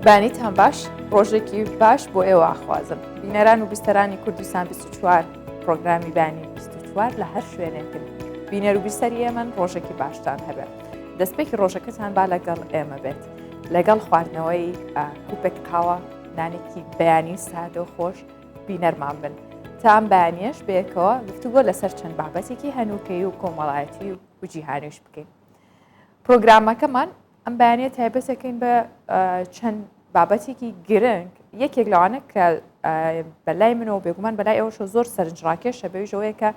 بانیتان باش ڕۆژێکی باش بۆ ئێوە ئاخوازم. بینەران و بیستەرانی کوردستان 24 پرۆگرامی بانی 24 لە هەر شوێنێکن. بینەر و بیستەری ئێمەن ڕۆژێکی باشتان هەبێت. دەستپێکی ڕۆژەکەتان با لەگەڵ ئێمە بێت. لەگەڵ خواردنەوەی کوپێک قاوە نانێکی بەیانی سادە و خۆش بینەرمان بن. تا ئەم بەیانیەش بەیەکەوە گفتوگۆ لەسەر چەند بابەتێکی هەنووکەی و کۆمەڵایەتی و جیهانیش بکەین. پرۆگرامەکەمان ئەم بەیانیە تایبەتەکەین بە چەند بابەتێکی گرنگ. یەکێک لەوانە کە بەلای منەوە بێگومان بەلای ئەوەشە زۆر سەرنجڕاکێشە بەویژەوەیە کە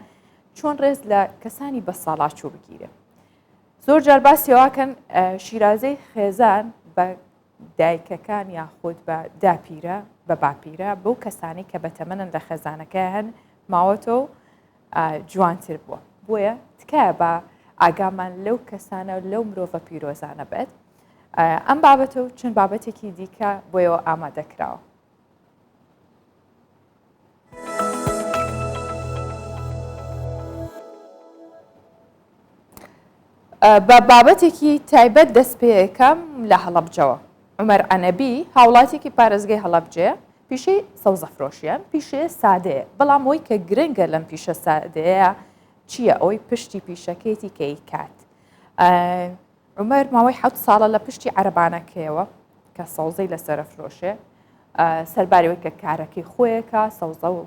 چۆن ڕێز لە کەسانی بە ساڵاچوو بگیرێ. زۆر جار باسیەوەکەن شیرازەی خێزان بە دایکەکان یاخود بە داپیرە بە باپیرە بەو کەسانی کە بەتەمەنن لە خێزانەکە هەن ماوەتەوە جوانتر بووە. بۆیە تکایە بە ئاگامان لەو کەسانە لەو مرۆڤە پیرۆزانە بێت. ئەم بابەتە و چەند بابەتێکی دیکە بۆیەوە ئامادەکراوە. بە بابەتێکی تایبەت دەست پێ یەکەم لە هەڵەبجەوە. عومەر عەنەبی هاوڵاتێکی پارێزگای هەڵەبجەیە، پیشەی سەوزەفرۆشیان پیشەیە سادەیە، بەڵام ئەوەی کە گرنگە لەم پیشە سادەیە چییە؟ ئەوەی پشتی پیشەکەیەتی کە ئیکات. عومەر ماوەی 7 ساڵە لە پشتی عەرەبانەکەیەوە کە سەوزەی لەسرە فرۆشێ، سەرباریەوەی کە کارەکەی خۆیەکە سەوزە و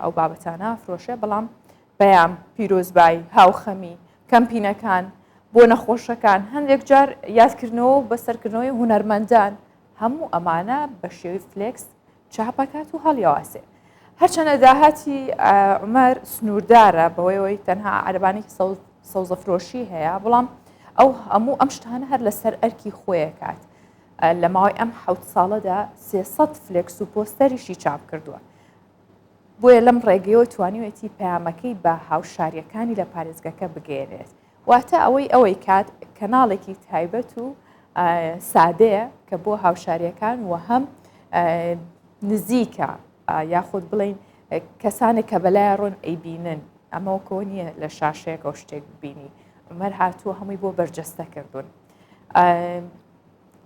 ئەو بابەتانە فرۆشێ، بەڵام بەیان پیرۆزبایی هاوخەمی کەمپینەکان بۆ نەخۆشەکان هەندێک جار یادکردنەوە و بەسەرکردنەوەی هونەرمەندان هەموو ئەمانە بە شێوی فلێکس چاپەکات و هەڵیاواسێ. هەرچەندە داهاتی عومەر سنووردارە بەوەیەوەی تەنها عەرەبانێکی سەوزەفرۆشی هەیە، بەڵام ئەو هەموو ئەم شتانە هەر لەسەر ئەرکی خۆیەکات. لە ماوەی ئەم 7 ساڵەدا 300 فلێکس و پۆستەریشی چاپ کردووە. بۆیە لەم ڕێگەیەوە توانیوێتی پەیامەکەی بە هاوشاریەکانی لە پارێزگەکە بگێنێت. واتە ئەوەی کات کەناڵێکی تایبەت و سادەیە کە بۆ هاوشاریەکان و هەم نزیکە یاخود بڵین کەسانێک کە بەلای ڕۆن ئەیبینن. ئەمەوەکەوە نییە لە شاشەیەک ئەو شتێک ببینی. عومەر هاتووە هەمووی بۆ بەرجەستە کردوون.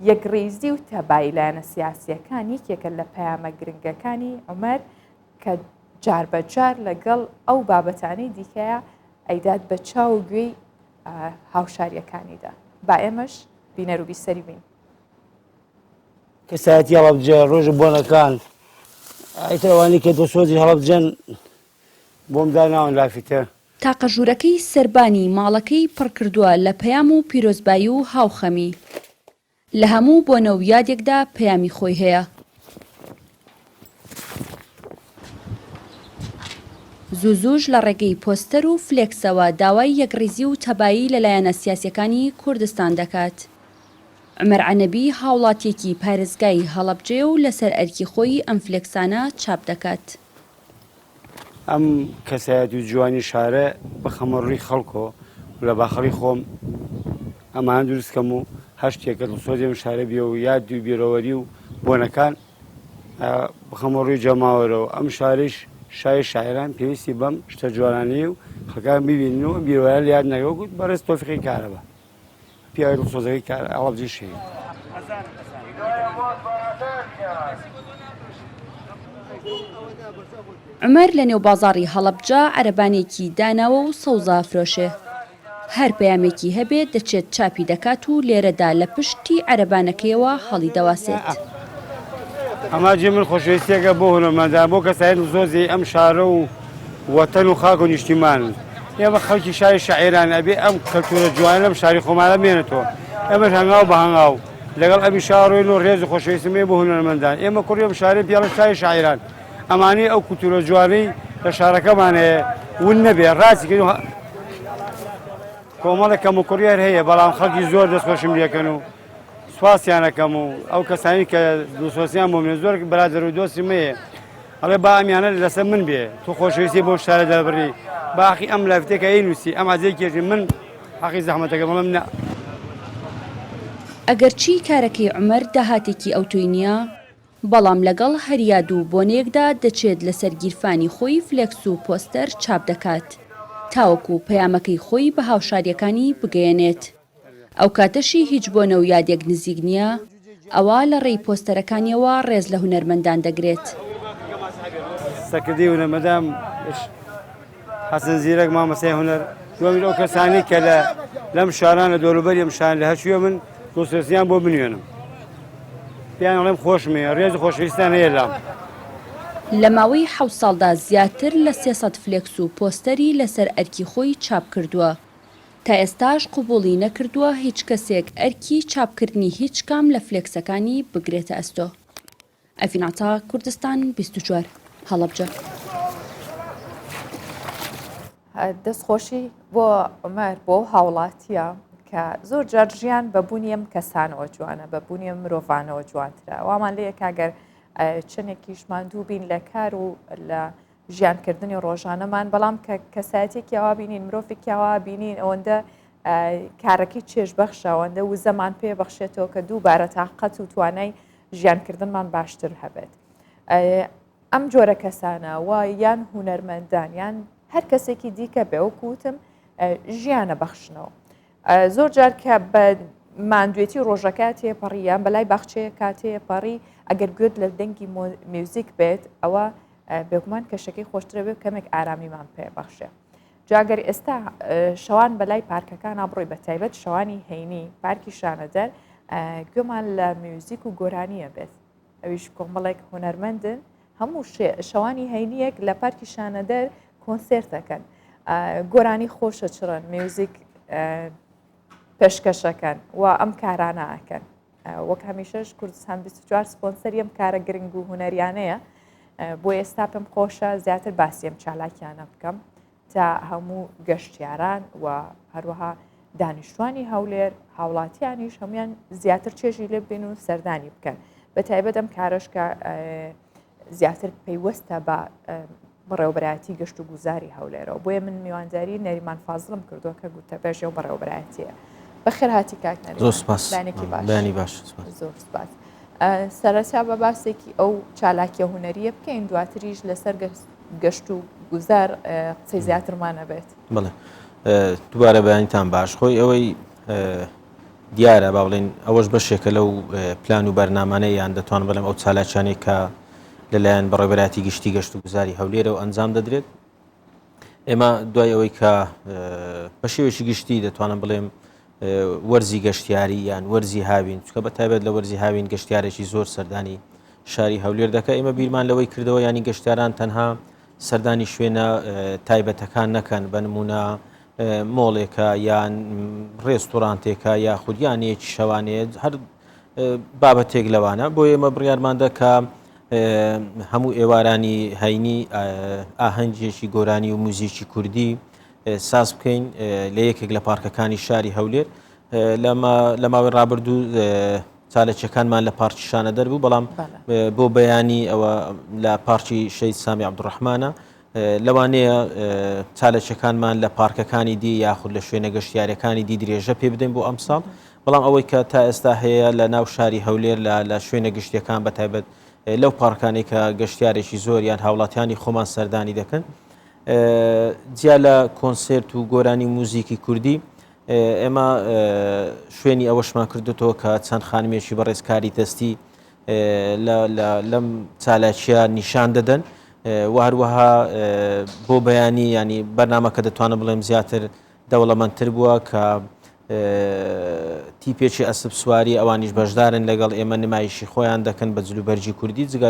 یەکڕێزی و تەبایی لایەنە سیاسیەکان یەکێکە لە پەیامە گرنگەکانی عومەر کە جار بە جار لەگەڵ ئەو بابەتانەی دیکەیە ئەیداد بە چاو و گوێی هاوشاریەکانیدا. با ئێمەش بینەر و بیسەری بین. کەسایەتی هەڵەبجە ڕۆژە بۆنەکان ئایتەوانی کە دۆسۆزی هەڵەبجەن بۆم داناون لافیتە. تاقە ژوورەکەی سەربانی ماڵەکەی پڕ کردووە لە پەیام و پیرۆزبایی و هاوخەمی. لە هەموو بۆنە و یادێکدا پەیامی خۆی هەیە. زووزووش لە ڕێگەی پۆستەر و فلێکسەوە داوای یەکڕێزی و تەبایی لەلایەنە سیاسیەکانی کوردستان دەکات. عومەر عەنەبی هاوڵاتیەکی پارێزگای هەڵەبجەیە و لەسەر ئەرکی خۆی ئەم فلێکسانە چاپ دەکات. ئەم کەسایەتی و جوانی شارە بە خەمەڕووی خەڵکۆ لە باخەڵی خۆم ئەمان دروستکەم و هەر شتێکە سۆزێم شارە بێ و یاد و بیرەوەری و بۆنەکان بە خەمەڕووی جەماوەرەوە. ئەم شارش شای شاعران پێویستی بەم شتە جوانانەی و خەکان ببینن و بیرەوەیە لە یاد نەگەوت بەڕێز تۆفیقی کارەبە پیاوی دڵسۆزەکەی کار هەڵەبجەی شەیە. عومەر لە نێو بازاڕی هەڵەبجە عەرەبانێکی داناوە و سەوزە فرۆشێ. هەر پەیامێکی هەبێت دەچێت چاپی دەکات و لێرەدا لە پشتی عەرەبانەکەیەوە هەڵی دەواسێت. ئەمە جێ من خۆشەویستیەکە بۆ هونەرمەندان بۆ کەسایەت زۆزی ئەم شارە و وەتەن و خاک و نیشتیمانن. ئێمە خەڵکی شاری شاعیران ئەبێ ئەم کەلتورە جوانە لەم شاری خۆمانە بێنێتەوە. ئێمەش هەنگاو بە هەنگاو لەگەڵ ئەمی شاڕۆین و ڕێز و خۆشەویستمێ بۆ هونەرمەندان. ئێمە کوڕی ئەم شارەی پیاڵە شاری شاعیران ئەمانەی ئەو کولتورە جوانەی لە شارەکەمان هەیە ون نەبێ ڕاستیکەن و کۆمەڵێک کەم و کوڕیار هەیە، بەڵام خەڵکی زۆر دەستخۆشم لێکەن و سواسیانەکەم و ئەو کەسانی کە دووسۆسیان بۆ منێ زۆر بەرادەر و دۆستی مەیە ئەڵێ با ئەمیانە لەسەر من بێ تۆ خۆشەویستی بۆ شارە دەبڕی باخی ئەم لافتێکە ئەینووسی ئەم عەزەی کێژی من حەقی زەحمەتەکە بەڵام نە. ئەگەرچی کارەکەی عومەر داهاتێکی ئەوتۆی نییە، بەڵام لەگەڵ هەریاد و بۆنەیەکدا دەچێت لەسەر گیرفانی خۆی فلێکس و پۆستەر چاپ دەکات تاوەکو پەیامەکەی خۆی بە هاوشاریەکانی بگەیەنێت. ئەو کاتەشی هیچ بۆنە و یادێک نزیک نییە، ئەوە لە ڕێی پۆستەرەکانیەوە ڕێز لە هونەرمەندان دەگرێت. سەکردی هونەرمەندان حەسەن زیرەک مامەسای هونەر دووەمین ئەو کەسانی کە لەم شاران لە دەوروبەری ئەم شاران لە هەشووە من دۆستێسیان بۆ بنوێنم پێیان ئەڵێم خۆشمێ ڕێز خۆشەویستان هەیە لام. لە ماوەی 7 ساڵدا زیاتر لە 300 فلێکس و پۆستەری لەسەر ئەرکی خۆی چاپ کردووە. تا ئێستاش قوبوڵی نەکردووە هیچ کەسێک ئەرکی چاپکردنی هیچ کام لە فلێکسەکانی بگرێتە ئەستۆ. ئەڤیناتا کوردستان 24 هەڵەبجە. دەستخۆشی بۆ عومەر بۆ هاوڵاتیە کە زۆر جار ژیان بەبوونیم کەسانەوە جوانە بەبوونیم مرۆڤانەوە جوانترە وامان لەیە کاگەر چنێکیشمان دوو بین لە کار و لە ژیانکردنی ڕۆژانەمان بەڵام کە کەسایەتێکی ئەوە بینین مرۆڤێکی ئەوە بینین ئەوەندە کارەکەی چێژبەخشە ئەوەندە وزەمان پێ بەخشێتەوە کە دووبارە تاقەت و توانای ژیانکردنمان باشتر هەبێت. ئەم جۆرە کەسانە وای یان هونەرمەندان یان هەر کەسێکی دیکە بێ وەکوتم ژیانە بەخشنەوە. زۆر جار کە بە ماندوێتی ڕۆژەکە تێپەڕیان بەلای باخچەیە کاتەیە پەڕی ئەگەر گوێت لە دەنگی میوزیک بێت ئەوە بێگومان کەشەکەی خۆشترە بێت کەمێک ئارامیمان پێ بەخشێ. جاگەر ئێستا شەوان بەلای پارکەکان ئابڕۆی بە تایبەت شەوانی هەینی پارکی شانەدەر گوێمان لە میوزیک و گۆرانیە بێت ئەویش کۆمەڵێک هونەرمەندن هەموو شەوانی هەینیەک لە پارکی شانەدەر کۆنسێرتەکەن گۆرانی خۆشە چڕن میوزیک پێشکەشەکەن و ئەم کارانەکەن وەک هەمیشەش کوردستان 24 سپۆنسەری ئەم کارە گرنگ و هونەریانەیە بۆ ئێستا پێم خۆشە زیاتر باسیەم چالاکیانە بکەم تا هەموو گەشتیاران و هەروەها دانیشتوانی هەولێر هاوڵاتیانیش هەمویان زیاتر چێژی لێ بین و سەردانی بکەن بە تایبەت ئەم کارشکە زیاتر پەیوەستە بە بەڕێوەبەرایەتی گەشت و گوزاری هەولێرەوە بۆیە من میوانداری نەریمان فازڵم کردووە کە گوتە پێشێ و بەڕێوەبەرایەتیە بەخێر هاتی کاک زۆر سپاس بەیانی باش زۆر سپاس. سەرەتا بە باسێکی ئەو چالاکیە هونەریە بکەین دواتریش لەسەر گەشت و گوزار قسەی زیاترمانە بێت. بڵێ دووبارە بەیانیتان باش خۆی ئەوەی دیارە با بڵێن ئەوەش بەشێکە لەو پلان و بەرنامانەی یان دەتوان بڵێم ئەو چالاکیانەی کە لەلایەن بەڕێوەبەرایەتی گشتی گەشت و گوزاری هەولێرەوە ئەنجام دەدرێت. ئێمە دوای ئەوەی کە بە شێوێکی گشتی دەتوانم بڵێم وەرزی گەشتیاری یان وەرزی هاوین چکە بە تایبەت لە وەرزی هاوین گەشتیارێکی زۆر سەردانی شاری هەولێر دەکە ئێمە بیرمان لەوەی کردەوە ینی گەشتیاران تەنها سەردانی شوێنە تایبەتەکان نەکەن بە نمونە مۆڵێکە یان ڕێستۆرانتێکە یا خودیانەیەکی شەوانەیە هەر بابەتێک لەوانە بۆ ئێمە بڕیارماندا کە هەموو ئێوارانی هەینی ئاهەنگێکی گۆرانی و موزیکی کوردی ساز بکەین لە یەکێک لە پارکەکانی شاری هەولێر لە ماوەی ڕابردوو چالەکیەکانمان لە پارکی شانەدەر بوو بەڵام بۆ بەیانی ئەوە لە پارکی شەید سامی عەبدوڕەحمانە لەوانەیە چالەکیەکانمان لە پارکەکانی دی یاخود لە شوێنە گەشتیاریەکانی دی درێژە پێ بدەین بۆ ئەم ساڵ بەڵام ئەوەی کە تا ئێستا هەیە لە ناو شاری هەولێر لە شوێنە گشتیەکان بەتایبەت لەو پارکانی کە گەشتیارێکی زۆر یان هاوڵاتیانی خۆمان سەردانی دەکەن جیا لە کۆنسرت و گۆرانی موزیکی کوردی ئێمە شوێنی ئەوەشمان کردوتەوە کە چەند خانمێکی بەڕێزکاری دەستی لەم چالاکیە نیشان دەدەن و هەروەها بۆ بەیانی ینی بەرنامەکە دەتوانم بڵێم زیاتر دەوڵەمەندتر بووە کە تیپێکی ئەسب سواری ئەوانیش بەشدارن لەگەڵ ئێمە نمایشی خۆیان دەکەن بە جلوبەرجی کوردی جگە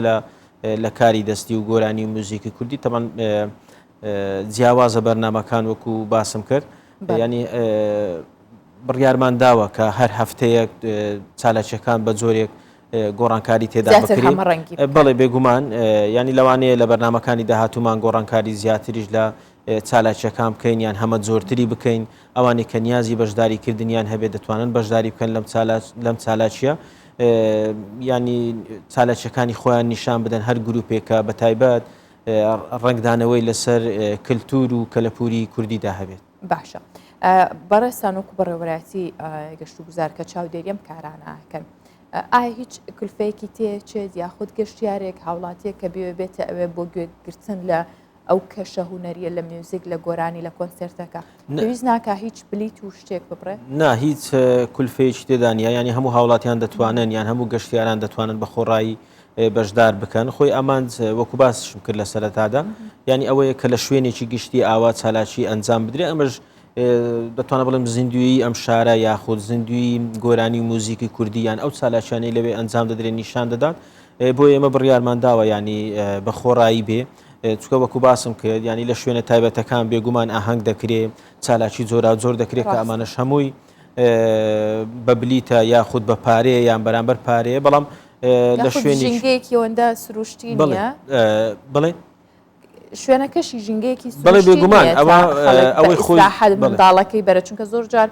لە کاری دەستی و گۆرانی و موزیکی کوردی تەمان جیاوازە بەرنامەکان وەکو باسم کرد ینی بڕیارمان داوە کە هەر هەفتەیەک چالاکیەکان بە جۆرێک گۆڕانکاری تێدا بکرێن بەڵێ بێگومان ینی لەوانەیە لە بەرنامەکانی داهاتوومان گۆڕانکاری زیاتریش لە چالاکیەکان بکەین یان هەمە زۆرتری بکەین ئەوانەی کە نیازی بەشداریکردنیان هەبێت دەتوانن بەشداری بکەن لەم چالاکیە ینی چالاکیەکانی خۆیان نیشان بدەن هەر گروپێکە بە تایبەت ڕنگدانەوەی لەسەر کللتور و کەلەپوری کوردیدا هەبێت. باشە بەڕێستان وەکو بەڕێوەبەرایەتی گەشت و گوزار کە چاودێریەم کارانەکەن ئایا هیچ کلفەیەکی تێچێت یاخود گەشتیارێک هاوڵاتیە کە بێت ئەوێ بۆ گوێگرتن لە ئەو کەشە هوەریە لە میوزیک لە گۆرانی لە کۆنسرتەکە پێویست ناکە هیچ بلیت و شتێک ببڕێ نا هیچ کولفەیەکی تێدانە ینی هەموو هاوڵاتیان دەتوانن یان هەموو گەشتیاران دەتوانن بە خۆڕایی بەشدار بکەن خۆی ئەمان وەکو باسشم کرد لە سەرەتادا ینی ئەوەیە کە لە شوێنێکی گشتی ئاوا چالاکی ئەنجام بدرێ ئەمەش دەتوانە بڵم زیندوی ئەم شارە یاخود زیندوی گۆرانی و موزیکی کوردیان ئەو چالاکیانەی لەوێ ئەنجام دەدرێن نیشان دەدات بۆ ئێمە بڕیارمانداوە ینی بە خۆڕایی بێ چکە وەکو باسم کرد ینی لە شوێنە تایبەتەکان بێگومان ئاهەنگ دەکرێت چالاکی زۆر دەکرێت کە ئەمانەش هەمووی بە بلیتە یاخود بە پارەیە یان بەرامبەر پارەیە بەڵام لە شوێنێکی ئەوەندە سروشتی نیە بڵێ شوێنەکەشی ژینگەیەکی بڵێ بێگومان ئەوەی خۆی منداڵەکەی بەرە چونکە زۆر جار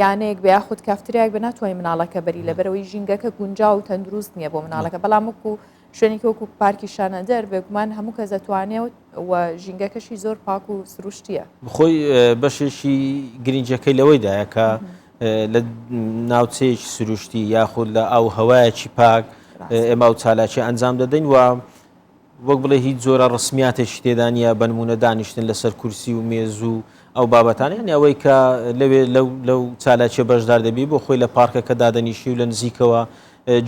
یانەیەک بە یاخود کافتریاک بە ناتوانین مناڵەکە بەری لەبەرەوەی ژینگەکە گونجا و تەندروست نییە بۆ مناڵەکە بەڵام وەکو شوێنێکی وەکو پارکی شانەدەر بێگومان هەموو کەس دەتوانێت و ژینگەکەشی زۆر پاک و سروشتیە بخۆی بەشێکی گرنگجەکەی لەوەیدایە کە لە ناوچەیەکی سروشتی یاخود لە ئەو هەوایەکی پاک ئێمە و چالاکی ئەنجام دەدەین و وەک بڵێ هیچ زۆرە ڕسمیاتێکی تێدانە بنمونە دانیشتن لەسەر کورسی و مێز و ئەو بابەتانیان ئەوەی کە لەوێ لەو چالاکی بەشدار دەبی بۆ خۆی لە پارکەکە دادەنیشی و لە نزیکەوە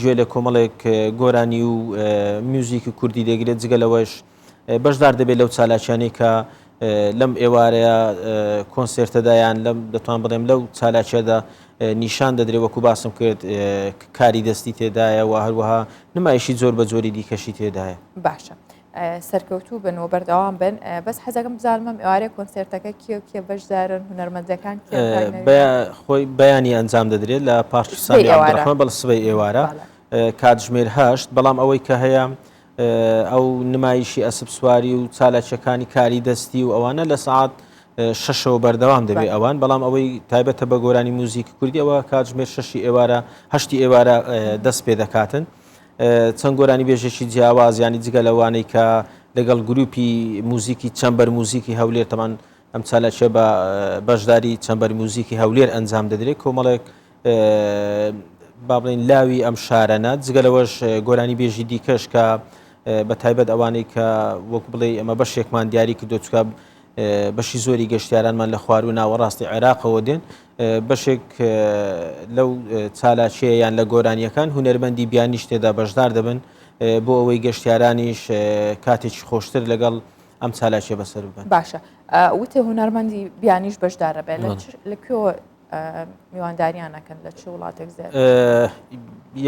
گوێ لە کۆمەڵێک گۆرانی و میوزیکی کوردی دەگرێت جگە لەوەش بەشدار دەبێت لەو چالاکیانەی کە لەم ئێوارەیە کۆنسرتەدایان لەم دەتوان بڵێم لەو چالاکیەدا نیشان دەدرێت وەکو باسم کرد کاری دەستی تێدایە و هەروەها نمایشی زۆر بە زۆری دیکەشی تێدایە باشە سەرکەوتوو بن و بەردەوام بن بەس حەزەکەم بزانمەم ئێوارەیە کۆنسرتەکە کێ بەشدارن هونەرمەندەکان خۆی بەیانی ئەنجام دەدرێت لە پارکی سامی عەبدوڕەحمان بەڵ سبەی ئێوارە کاتژمێر 8 بەڵام ئەوەی کە هەیە ئەو نمایشی ئەسب سواری و چالاکیەکانی کاری دەستی و ئەوانە لە سعات 6ەوە بەردەوام دەبێت ئەوان بەڵام ئەوەی تایبەتە بە گۆرانی موزیکی کوردی ئەوە کاتژمێر 6 ئێوارە هەشتی ئێوارە دەست پێ دەکاتن چەند گۆرانی بێژێکی جیاواز ینی جگە لەوانەی کە لەگەڵ گروپی موزیکی چەمبەر موزیکی هەولێر تەمان ئەم چالاکیە بە بەشداری چەمبەر موزیکی هەولێر ئەنجام دەدرێت کۆمەڵێک با بڵێن لاوی ئەم شارەنە جگە لەوەش گۆرانی بێژی دیکەش کە بە تایبەت ئەوانەی کە وەک بڵێ ئەمە بەشێکمان دیاری کردو چکە بەشی زۆری گەشتیارانمان لە خوار و ناوەڕاستی عێراقەوە دێن بەشێک لەو چالاچیە یان لە گۆرانیەکان هونەرمەندی بیانیش تێدا بەشدار دەبن بۆ ئەوەی گەشتیارانیش کاتێکی خۆشتر لەگەڵ ئەم چالاچیە بەسەر ببن باشە وتێ هونەرمەندی بیانیش بەشدارە بێت لەکوێوە میوانداریانەکەن لە چه وڵاتێک زیاد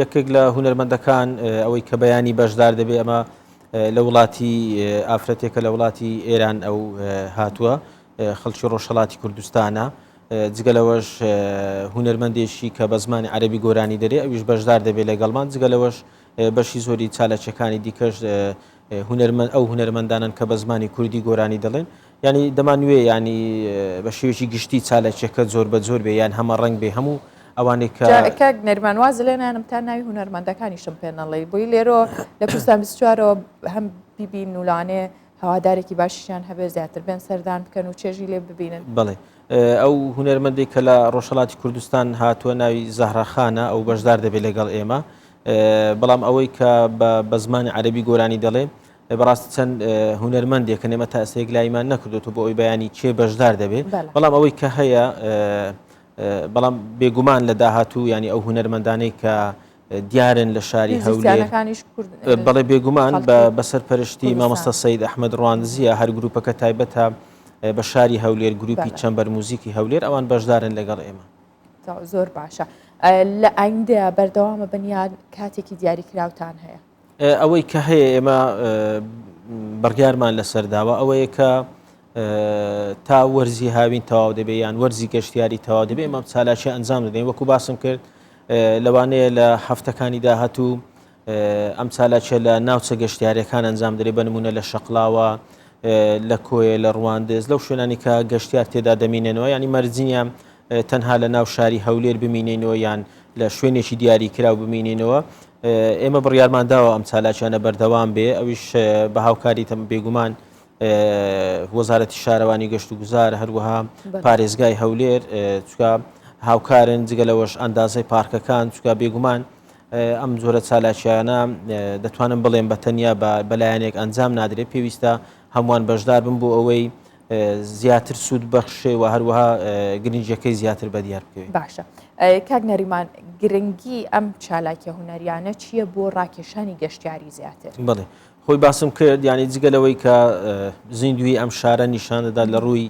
یەکێک لە هونەرمەندەکان ئەوەی کە بەیانی بەشدار دەبێت ئەمە لە وڵاتی ئافرەتێکە لە وڵاتی ئێران ئەو هاتووە خەڵکی ڕۆژهەڵاتی کوردستانە جگە لەوەش هونەرمەندێکی کە بە زمانی عەرەبی گۆرانی دەرێ ئەویش بەشدار دەبێت لەگەڵمان جگە لەوەش بەشی زۆری چالاکیەکانی دیکەش ئەو هونەرمەندانن کە بە زمانی کوردی گۆرانی دەڵێن ینی دەمانوێ ینی بە شێوەیەکی گشتی چالاکیەکە زۆر بە زۆر بێ یان هەمە ڕەنگ بێ هەموو ئەوانێک کە نەرمانواز لێنانم تا ناوی هونەرمەندەکانیشم پێنەڵی بۆی لێرۆ لە کوردستان 24ەوە هەم بیبین نولانێ هەوادارێکی باشیان هەبێ زیاتر بێن سەردان بکەن و چێژی لێ ببینن بڵێ ئەو هونەرمەندێک کە لە ڕۆژهەڵاتی کوردستان هاتووە ناوی زەهراخانە ئەو بەشدار دەبێت لەگەڵ ئێمە بەڵام ئەوەی کە بە زمانی عەرەبی گۆرانی دەڵێ بەڕاستی چەند هونەرمەندێکە نێمە تا ئێستەیەک لایمان نەکردوەوە بۆ ئەوی بەیانی چێ بەشدار دەبێت بەڵام ئەوەی کە هەیە بەڵام بێگومان لە داهاتوو ینی ئەو هونەرمەندانەی کە دیارن لە شاری هەولێر بەڵێ بێگومان بە سەرپەرشتی مامۆستا سەید ئەحمەد ڕوانزیە هەر گروپەکە تایبەتە بە شاری هەولێر گروپی چەمبەر موزیکی هەولێر ئەوان بەشدارن لەگەڵ ئێمە زۆر باشە لە ئایندەیە بەردەوامە بەنیان کاتێکی دیاریکراوتان هەیە ئەوەی کە هەیە ئێمە بڕیارمان لەسەرداوە ئەوەیە کە تا وەرزی هاوین تەواو دەبێت یان وەرزی گەشتیاری تەواو دەبێت ئەمە چالاکی ئەنجام دەدەین وەکو باسم کرد لەوانەیە لە هەفتەکانی داهاتوو ئەم چالاکیە لە ناوچە گەشتیاریەکان ئەنجام دەدرێت بە نمونە لە شەقڵاوە لە کۆیە لە ڕواندز لەو شوێنانی کە گەشتیار تێدا دەمینێنەوە ینی مەرجینیان تەنها لە ناو شاری هەولێر بمینێنەوە یان لە شوێنێکی دیاری کراو بمینێنەوە ئێمە بڕیارمان داوە ئەم چالاکیانە بەردەوام بێ ئەویش بە هاوکاری تەم بێگومان وەزارەتی شارەوانی گەشت و گوزار هەروەها پارێزگای هەولێر چکە هاوکارن جگە لەوەش ئەندازەی پارکەکان چکە بێگومان ئەم جۆرە چالاکیانە دەتوانم بڵێم بە تەنیا بەلایەنێک ئەنجام نادرێت پێویستە هەمووان بەشدار بن بۆ ئەوەی زیاتر سوود بەخشێ و هەروەها گرنگیەکەی زیاتر بەدیار بکەوێت. باشە کاک نەریمان گرنگی ئەم چالاکیە هونەریانە چییە بۆ ڕاکێشانی گەشتیاری زیاتر؟ بڵێ خۆی باسم کرد ینی جگەلەوەی کە زیندوی ئەم شارە نیشانەدا لە ڕووی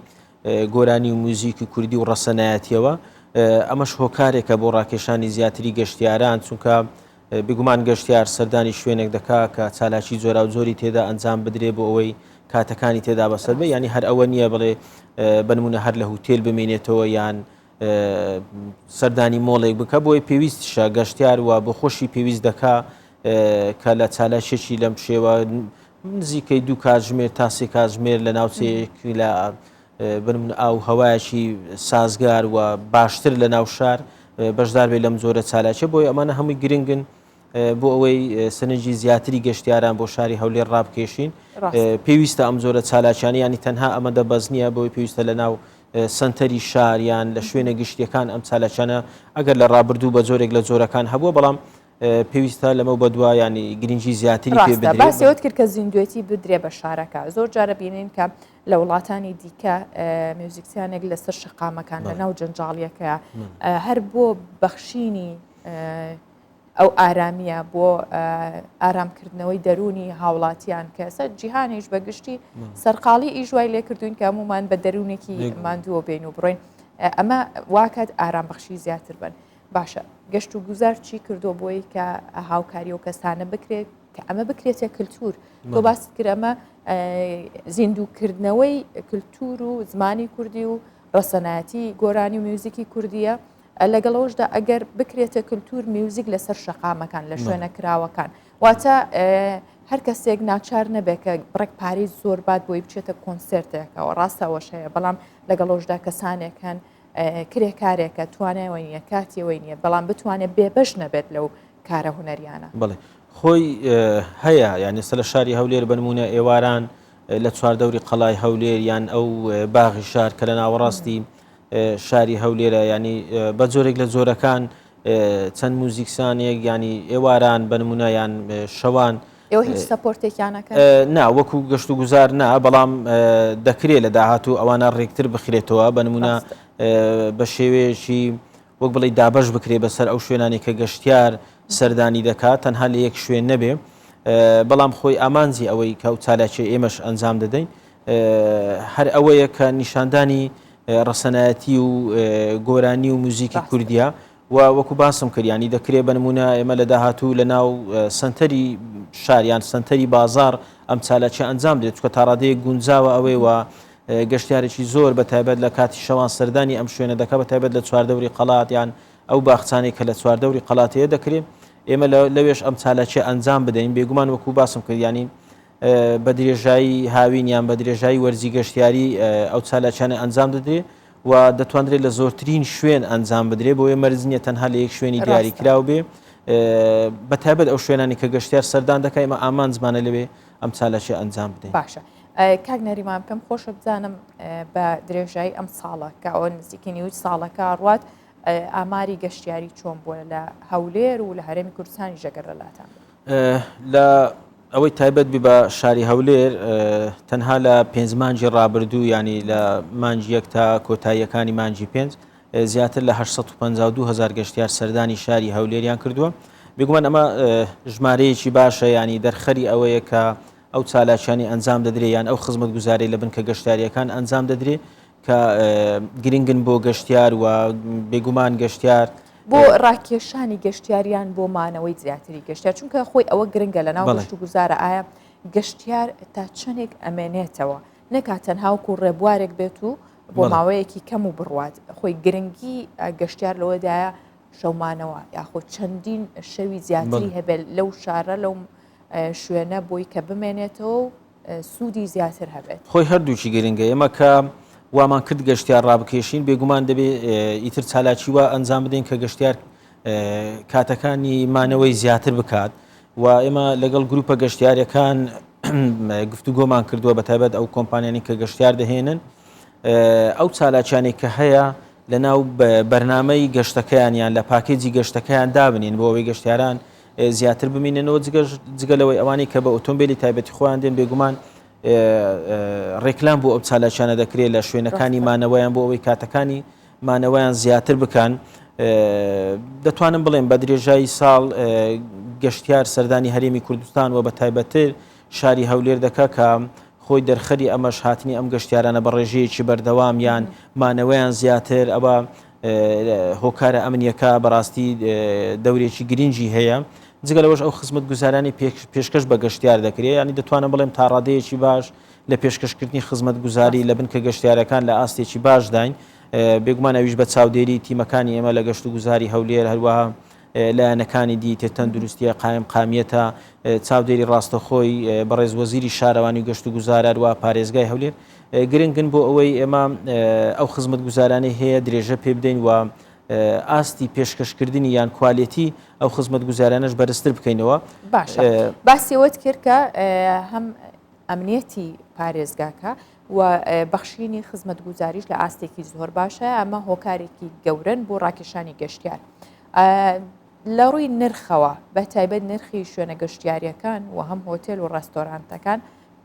گۆرانی و موزیکی کوردی و ڕەسەنایەتیەوە ئەمەش هۆکارێکە بۆ ڕاکێشانی زیاتری گەشتیاران چونکە بگومان گەشتیار سەردانی شوێنێک دەکا کە چالاکی جۆرا و زۆری تێدا ئەنجام بدرێ بۆ ئەوەی کاتەکانی تێدا بەسەر بێ ینی هەر ئەوە نییە بڵێ بنمونە هەر لە هوتێل بمێنێتەوە یان سەردانی مۆڵێک بکە بۆی پێویستشە گەشتیار وە بۆ خۆشی پێویست دەکا کە لە چالاشێکی لەم شێوە نزیکەی 2 کاتژمێر تا 3 کاتژمێر لە ناوچەیەکی لە بنمونە ئاو هەوایەکی سازگار و باشتر لە ناو شار بەشدار بێ لەم زۆرە چالاکیە بۆی ئەمانە هەمووی گرنگن بۆ ئەوەی سەرنجی زیاتری گەشتیاران بۆ شاری هەولێر ڕابکێشین پێویستە ئەم زۆرە چالاکیانی ینی تەنها ئەمە دەبەز نییە بۆی پێویستە لە ناو سنتەری شاریان لە شوێنە گشتیەکان ئەم چالاکیانە ئەگەر لە ڕابردوو بە زۆرێک لە جۆرەکان هەبووە بەڵام پێویستە لەمە بە دووە ینی گرنگی زیاتری پێ بدرێت. باسیەوەت کرد کە زیندوێتی بدرێ بە شارەکە زۆر جارە بینین کە لە وڵاتانی دیکە میوزیکسیانێک لەسەر شقامەکان لە ناو جەنجاڵیەکە هەر بۆ بەخشینی ئەو ئارامیە بۆ ئارامکردنەوەی دەرونی هاوڵاتیان کە سەر جیهانیش بەگشتی سەرقاڵی ئیژوای لێ کردوین کە هەمومان بە دەرونێکی ماندووە بین و بڕۆین ئەمە واکات ئارامبەخشی زیاتر بن. باشە گەشت و گوزار چی کردو بۆی کە هاوکاری و کەسانە بکرێت کە ئەمە بکرێتە کللتور تۆ باست کرد ئەمە زیندووکردنەوەی کللتور و زمانی کوردی و ڕەسەنایەتی گۆرانی و میوزیکی کوردیە لەگەڵەوەشدا ئەگەر بکرێتە کللتور میوزیک لەسەر شەقامەکان لە شوێنە کراوەکان واتە هەر کەسێک ناچار نەبێت کە بڕێک پارێز زۆر بات بۆی بچێتە کۆنسرتێکەوە ڕاستەوەش هەیە بەڵام لەگەڵەوەشدا کەسانێکن کرێکارێکە توانایەوەی نیە کاتیەوەی نییە بەڵام بتوانێت بێبەش نەبێت لەو کارە هونەریانە. بڵێ خۆی هەیە یعنی سە لە شاری هەولێر بنمونە ئێواران لە چواردەوری قەڵای هەولێر یان ئەو باغی شار کە لە ناوەڕاستی شاری هەولێرە ینی بە جۆرێک لە جۆرەکان چەند موزیکسانێک ینی ئێواران بنمونە یان شەوان ئێوە هیچ سەپۆرتێکیانەکە نا وەکو گەشت و گوزار نا بەڵام دەکرێت لە داهاتوو ئەوانە ڕێکتر بخرێتەوە بنمونە بە شێوەیەکی وەک بڵێ دابەش بکرێ بەسەر ئەو شوێنانی کە گەشتیار سەردانی دەکات تەنها لە یەک شوێن نەبێ بەڵام خۆی ئامانزی ئەوەی کە ئەو چالاکی ئێمەش ئەنجام دەدەین هەر ئەوەیە کە نیشاندانی ڕەسەنایەتی و گۆرانی و موزیکی کوردیە و وەکو باسم کردیانی دەکرێت بنمونە ئێمە لە داهاتوو لە ناو سنتەری شاریان سنتەری بازار ئەم چالاکی ئەنجام دێت چکە تا ڕادەیە گونجاوە ئەوەی و گەشتیارێکی زۆر بە تایبەت لە کاتی شەوان سەردانی ئەم شوێنە دەکە بە تایبەت لە چواردەوری قەڵات یان ئەو باخچانێک کە لە چواردەوری قەڵاتەیە دەکرێت ئێمە لەوێش ئەم چالاکی ئەنجام بدەین بێگومان وەکو باسم کردیانی بە درێژایی هاوین یان بە درێژایی وەرزی گەشتیاری ئەو چالاکیانە ئەنجام دەدرێت و دەتوانرێت لە زۆرترین شوێن ئەنجام بدرێت بۆ ئێ مەرج نییە تەنها لە یەک شوێنی دیاری کراو بێ بە تایبەت ئەو شوێنانی کە گەشتیار سەردان دەکە ئێمە ئامان زمانە لەوێ ئەم چالاکی ئەنجام بدەین. باشە کاک نەریمان بکەم خۆشە بزانم بە درێژایی ئەم ساڵە کە ئەوە نزیکی نیوت ساڵەکە ڕوات ئاماری گەشتیاری چۆن بووە لە هەولێر و لە هەرێمی کوردستانی ژەگەر لەلاتان لە ئەوەی تایبەت بی بە شاری هەولێر تەنها لە 5 مانجی ڕابردوو ینی لە مانجی یەک تا کۆتاییەکانی مانجی 5 زیاتر لە 852,000 گەشتیار سەردانی شاری هەولێریان کردووە بێگومان ئەمە ژمارەیەکی باشە ینی دەرخەری ئەوەیە کە ئەو چالاکیانی ئەنجام دەدرێت یان ئەو خزمەت گوزارەی لە بن کە گەشتیاریەکان ئەنجام دەدرێت کە گرنگن بۆ گەشتیار و بێگومان گەشتیار بۆ ڕاکێشانی گەشتیاریان بۆ مانەوەی زیاتری گەشتیار چونکە خۆی ئەوە گرنگە لە ناو گەشت و گوزارە ئایا گەشتیار تا چەندێک ئەمێنێتەوە نەکاتەن هاوکو ڕێبوارێک بێت و بۆ ماوەیەکی کەم و بڕوات خۆی گرنگی گەشتیار لەوەدایە شەومانەوە یاخۆ چەندین شەوی زیاتری هەبێت لەو شارە لەو شوێنە بۆی کە بمێنێتەوە و سوودی زیاتر هەبێت خۆی هەردووچی گرنگە ئێمە کە وامان کرد گەشتیار ڕابکێشین بێگومان دەبێت ئیتر چالاکی وە ئەنجام بدەین کە گەشتیار کاتەکانی مانەوەی زیاتر بکات و ئێمە لەگەڵ گروپە گەشتیارەکان گفتوگۆمان کردووە بە تایبەت ئەو کۆمپانیانی کە گەشتیار دەهێنن ئەو چالاکیانی کە هەیە لە ناو بەرنامەی گەشتەکەیانیان لە پاکێجی گەشتەکەیان دابنین بۆ ئەوەی گەشتیاران زیاتر بمینێنەوە جگەلەوەی ئەوانی کە بە ئۆتۆمبیلی تایبەتی خۆیان دێن بێگومان ڕێکلام بۆ ئەو چالاکیانە دەکرێت لە شوێنەکانی مانەوەیان بۆ ئەوەی کاتەکانی مانەوەیان زیاتر بکەن. دەتوانم بڵێم بە درێژایی ساڵ گەشتیار سەردانی هەرێمی کوردستان و بە تایبەتر شاری هەولێر دەکا کە خۆی دەرخەری ئەمەش هاتنی ئەم گەشتیارانە بە ڕێژەیەکی بەردەوام یان مانەوەیان زیاتر ئەوە هۆکارە ئەمنیەکە بەڕاستی دەورێکی گرنگی هەیە. جگەلەوەش ئەو خزمەت گوزارانی پێشکەش بە گەشتیار دەکرێت، ینی دەتوانم بڵێم تا ڕادەیەکی باش لە پێشکەشکردنی خزمەت گوزاری لە بنکە گەشتیارەکان لە ئاستێکی باش داین. بێگومان ئەویش بە چاودێری تیمەکانی ئێمە لە گەشت و گوزاری هەولێر هەروەها لایەنەکانی دیتە تەندروستیە قایم قامیەتە چاودێری ڕاستەخۆی بەڕێز وەزیری شارەوانی و گەشت و گوزارەوە پارێزگای هەولێر گرنگن بۆ ئەوەی ئێمە ئەو خزمەت گوزارانەی هەیە درێژە پێ بدەین و ئاستی پێشکەشکردنی یان کوالێتی ئەو خزمەت گوزارانش بەرزتر بکەینەوە. باشە باسیەوەت کرد کە هەم ئەمنیەتی پارێزگاکە و بەخشینی خزمەت گوزاریش لە ئاستێکی زۆر باشە، ئەمە هۆکارێکی گەورن بۆ ڕاکێشانی گەشتیار. لە ڕووی نرخەوە بە تایبەت نرخی شوێنە گەشتیاریەکان و هەم هۆتێل و ڕێستۆرانتەکان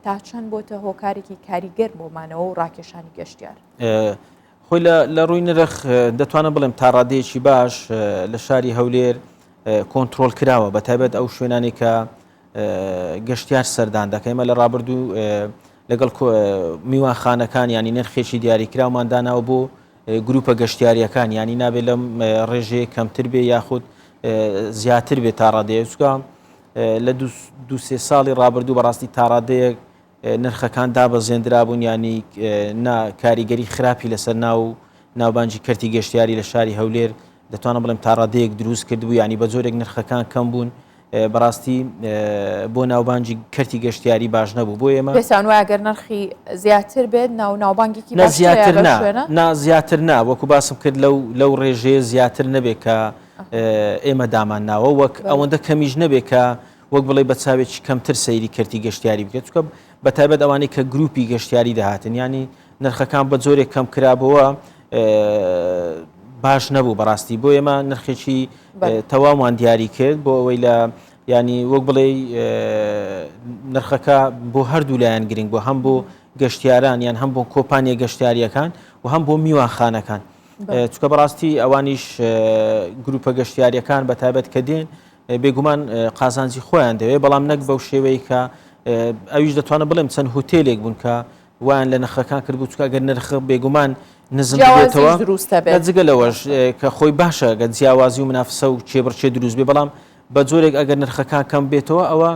تا چەند بۆتە هۆکارێکی کاریگەر بۆمانەوە و ڕاکێشانی گەشتیار؟ خۆی لە ڕووی نرخ دەتوانم بڵێم تا ڕادەیەکی باش لە شاری هەولێر کۆنتترۆل کراوە بە تایبەت ئەو شوێنانی کە گەشتیار سەردان دەکەیمە لە ڕابردوو لەگەڵ میوانخانەکان ینی نرخێکی دیاریکراومانداناوە بۆ گروپە گەشتیاریەکان، ینی نابێت لەم ڕێژەیە کەمتر بێ یاخود زیاتر بێت تا ڕادەیە چکە لە دو سێ ساڵی ڕابردوو بەڕاستی تا ڕادەیەک نرخەکان دابەزێنرا بوون، ینی کاریگەری خراپی لەسەر ناوبانجی کەرتی گەشتیاری لە شاری هەولێر دەتوانم بڵێم تا ڕادەیەک دروست کردبوو، ینی بە زۆرێک نرخەکان کەم بوون بەڕاستی بۆ ناوبانجی کەرتی گەشتیاری باش نەبوو. بۆ ئێمە پێسان وایە ئەگەر نرخی زیاتر بێت ناوبانگێکی زیاتر نا وەکو باسم کرد لەو ڕێژەیە زیاتر نەبێت کە ئێمە دامان ناوە وەک ئەوەندە کەمیش نەبێت کە وەک بڵێ بە چاوێکی کەمتر سەیری کەرتی گەشتیاری بکرێت، چکە بە تایبەت ئەوانەی کە گروپی گەشتیاری داهاتن ینی نرخەکان بە زۆرێک کەم کرابەوە باش نەبوو بەڕاستی. بۆ ئێمە نرخێکی تەواومان دیاری کرد بۆ ئەوەی لە ینی وەک بڵێ نرخەکە بۆ هەردوو لایەن گرنگ بۆ هەم بۆ گەشتیاران یان هەم بۆ کۆمپانیە گەشتیاریەکان و هەم بۆ میوانخانەکان، چکە بەڕاستی ئەوانیش گروپە گەشتیاریەکان بە تایبەت کە دێن بێگومان قازانجی خۆیان دەوێت، بەڵام نەک بەو شێوەیە کە ئەویش دەتوانە بڵێم چەند هۆتێلێک بوون کە وان لە نرخەکان کردبوو چکە گەر نرخ بێگومان نزم بێتەوە جگەلەوەش کە خۆی باشە گە جیاوازی و منافسە و چێبڕچێ دروست بێ، بەڵام بە جۆرێک ئەگەر نرخەکان کەم بێتەوە ئەوە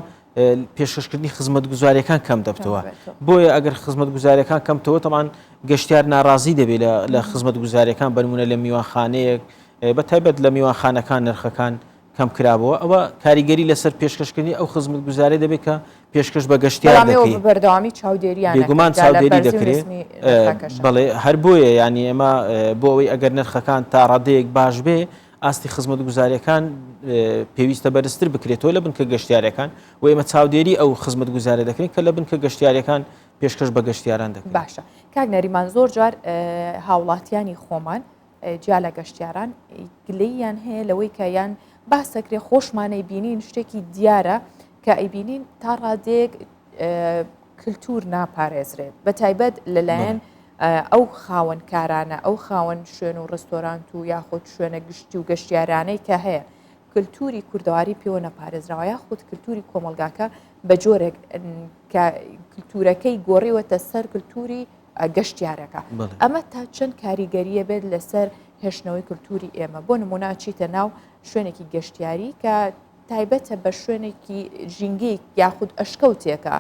پێشکەشکردنی خزمەت گوزاریەکان کەم دەبتەوە. بۆیە ئەگەر خزمەت گوزاریەکان کەمتەوە تەمان گەشتیار ناڕازی دەبێت لە خزمەت گوزاریەکان بەنمونە لە میوانخانەیەک بە تایبەت لە میوانخانەکان نرخەکان کەم کرابەوە، ئەوە کاریگەری لەسەر پێشکەشکردنی ئەو خزمەت گوزارە دەبێت کە پێشکەش بە گەشتیار دەکەیت بەردەوامی چاودێریان بێگومان چاودێری دەکرێت. بەڵێ هەر بۆیە ینی ئێمە بۆ ئەوەی ئەگەر نرخەکان تا ڕادەیەک باش بێ ئاستی خزمەت گوزاریەکان پێویستە بەرزتر بکرێتەوە لە بنکە گەشتیارەکان و ئێمە چاودێری ئەو خزمەت گوزارە دەکەین کە لە بنکە گەشتیارەکان پێشکەش بە گەشتیاران دەکەن. باشە کاک نەریمان زۆر جار هاوڵاتیانی خۆمان جیا لە گەشتیاران گلەییان هەیە لەوەی کە یان باسەکرێ خۆشمانەی بینین شتێکی دیارە کە ئەیبینین تا ڕادێک کللتور ناپارێزرێت بە تایبەت لەلایەن ئەو خاوەن کارانە ئەو خاوەن شوێن و ڕستۆرانت و یاخود شوێنە گشتی و گەشتیارانەی کە هەیە کللتوری کوردەواری پێوە نەپارێزراوە یاخود کللتوری کۆمەلگاکە بە جۆرێک کە کللتورەکەی گۆڕیوەتە سەر کللتوری گەشتیارەکە. ئەمە تا چەند کاریگەریە بێت لەسەر هێشتنەوەی کللتوری ئێمە بۆ نمونە چیتە ناو شوێنێکی گەشتیاری کە تایبەتە بە شوێنێکی ژینگەی یاخود ئەشکەوتێکە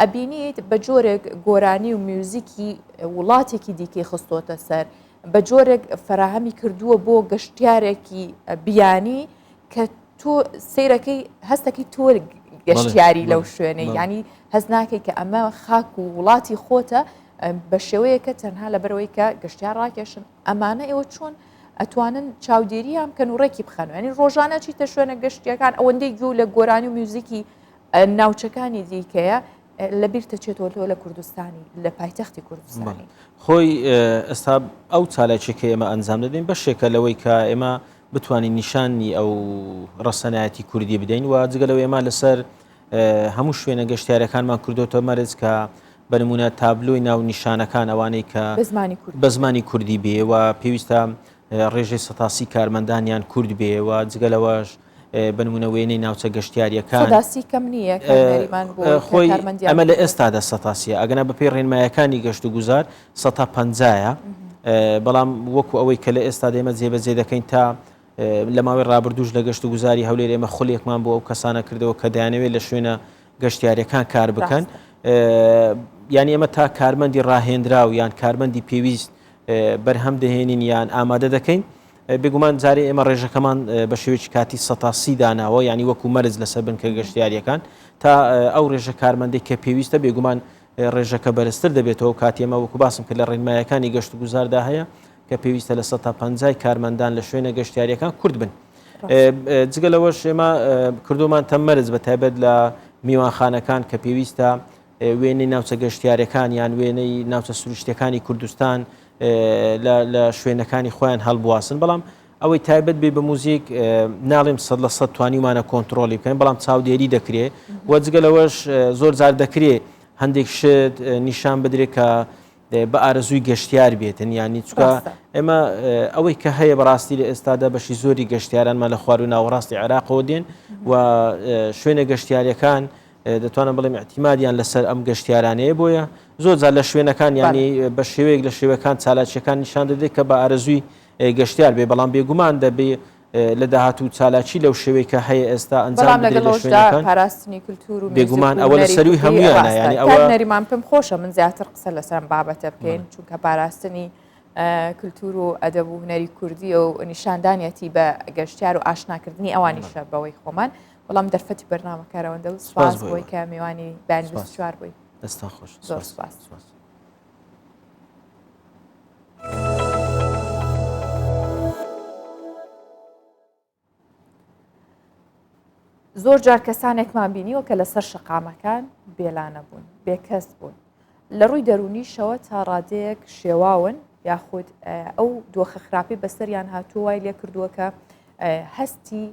ئەبینیت بە جۆرێک گۆرانی و میوزیکی وڵاتێکی دیکەی خستۆتە سەر بە جۆرێک فراهەمی کردووە بۆ گەشتیارێکی بیانی کە تۆ سیرەکەی هەستەکەی تۆ گەشتیاری لەو شوێنەی ینی هەز ناکەی کە ئەمە خاک و وڵاتی خۆتە بە شێوەیەکە تەنها لەبەرەوەی کە گەشتیار ڕاکێشن ئەمانە ئێوە چۆن ئەتوانن چاودێریان کەن و ڕێکی بخەنەوە ینی ڕۆژانە چیتە شوێنە گەشتیەکان ئەوەندەی گوێ لە گۆرانی و میوزیکی ناوچەکانی دیکەیە لەبیرتە چێتەوە لە کوردستانی لە پایتەختی کوردستانی خۆی ئێستا ئەو چالاکێکە ئێمە ئەنجام دەدەین بەشێکە لەوەی کە ئێمە بتوانین نیشانی ئەو ڕەسەنایەتی کوردی بدەین و جگەلەوە ئێمە لەسەر هەموو شوێنە گەشتیارەکانمان کردوتە مەرج کە بەنمونە تابلۆی ناو نیشانەکان ئەوانەی کە بە زمانی کوردی بێ و پێویستە ڕێژەی سەتاسی کارمەندانیان کورد بێ و جگەلەوەش بنمونە وێنەی ناوچە گەشتیاریەکان خۆی ئەمە لە ئێستادا سەتاسیە ئەگەنا بەپێی ڕێنمایەکانی گەشت و گوزار 150ە بەڵام وەکو ئەوەی کە لە ئێستا ئێمە جێبەجێ دەکەین تا لە ماوەی ڕابردوش لە گەشت و گوزاری هەولێر ئێمە خولێکمان بۆ ئەو کەسانە کردەوە کە دەیانەوێت لە شوێنە گەشتیاریەکان کار بکەن یعنی ئێمە تا کارمەندی ڕاهێنرا و یان کارمەندی پێویست بەرهەم دەهێنین یان ئامادە دەکەین بێگومان جارێ ئێمە ڕێژەکەمان بە شێوەیەکی کاتی سەتاسی داناوە ینی وەکو مەرج لەسەر بنکە گەشتیاریەکان تا ئەو ڕێژە کارمەندی کە پێویستە بێگومان ڕێژەکە بەرزتر دەبێتەوە کاتی ئێمە وەکو باسم کە لە ڕێنمایەکانی گەشت و گوزاردا هەیە کە پێویستە لە 150 کارمەندان لە شوێنە گەشتیاریەکان کورد بن جگەلەوەش ئێمە کردومان تەمەرز بە تایبەت لە میوانخانەکان کە پێویستە وێنەی ناوچە گەشتیارەکان یان وێنەی ناوچە سروشتەکانی کوردستان لە شوێنەکانی خۆیان هەڵبواسن بەڵام ئەوەی تایبەت بێ بە موزیک ناڵێم 100% توانیمانە کۆنتترۆلی بکەین بەڵام چاودێری دەکرێت وەجگەلەوەش زۆر جار دەکرێت هەندێک شت نیشان بدرێت کە بە ئارەزووی گەشتیار بێتن ینی چکە ئێمە ئەوەی کە هەیە بەڕاستی لە ئێستادا بەشی زۆری گەشتیارانمان لە خوار و ناوەڕاستی عێراقەوە دێن و شوێنە گەشتیاریەکان دەتوانم بڵێم احتیمادیان لەسەر ئەم گەشتیارانەیە بۆیە زۆر جار لە شوێنەکان ینی بە شێوەیەک لە شێوەکان چالاکیەکان نیشان دەدێت کە بە ئارەزووی گەشتیار بێ بەڵام بێگومان دەبێ لە داهاتوو چالاکی لەو شێوەی کە هەیە ئێستا ئەنجام بدرێت لە شوێنەکان پاراستنی کولتور و بێگومان ئەوە لە سەروی هەموویانە ینی ئەوە نەریمان پێم خۆشە من زیاتر قسە لەسەر بابەتە بکەین چونکە پاراستنی کولتور و ئەدەب و هونەری کوردی و نیشاندانیەتی بە گەشتیار و ئاشناکردنی ئەوانیشە بەوەی خۆمان بەڵام دەرفەتی بەرنامەکارەوەندە و سپاس بۆی کە میوانی بەیان 24 بووی دەستا خۆش زۆر سپاس. زۆر جار کەسانێکمان بینیوە کە لەسەر شقامەکان بێلانە بوون بێکەس بوون لە ڕووی دەرونیشەوە تا ڕادەیەک شێواون یاخود ئەو دۆخە خراپی بەسەریان هاتووای لێ کردووە کە هەستی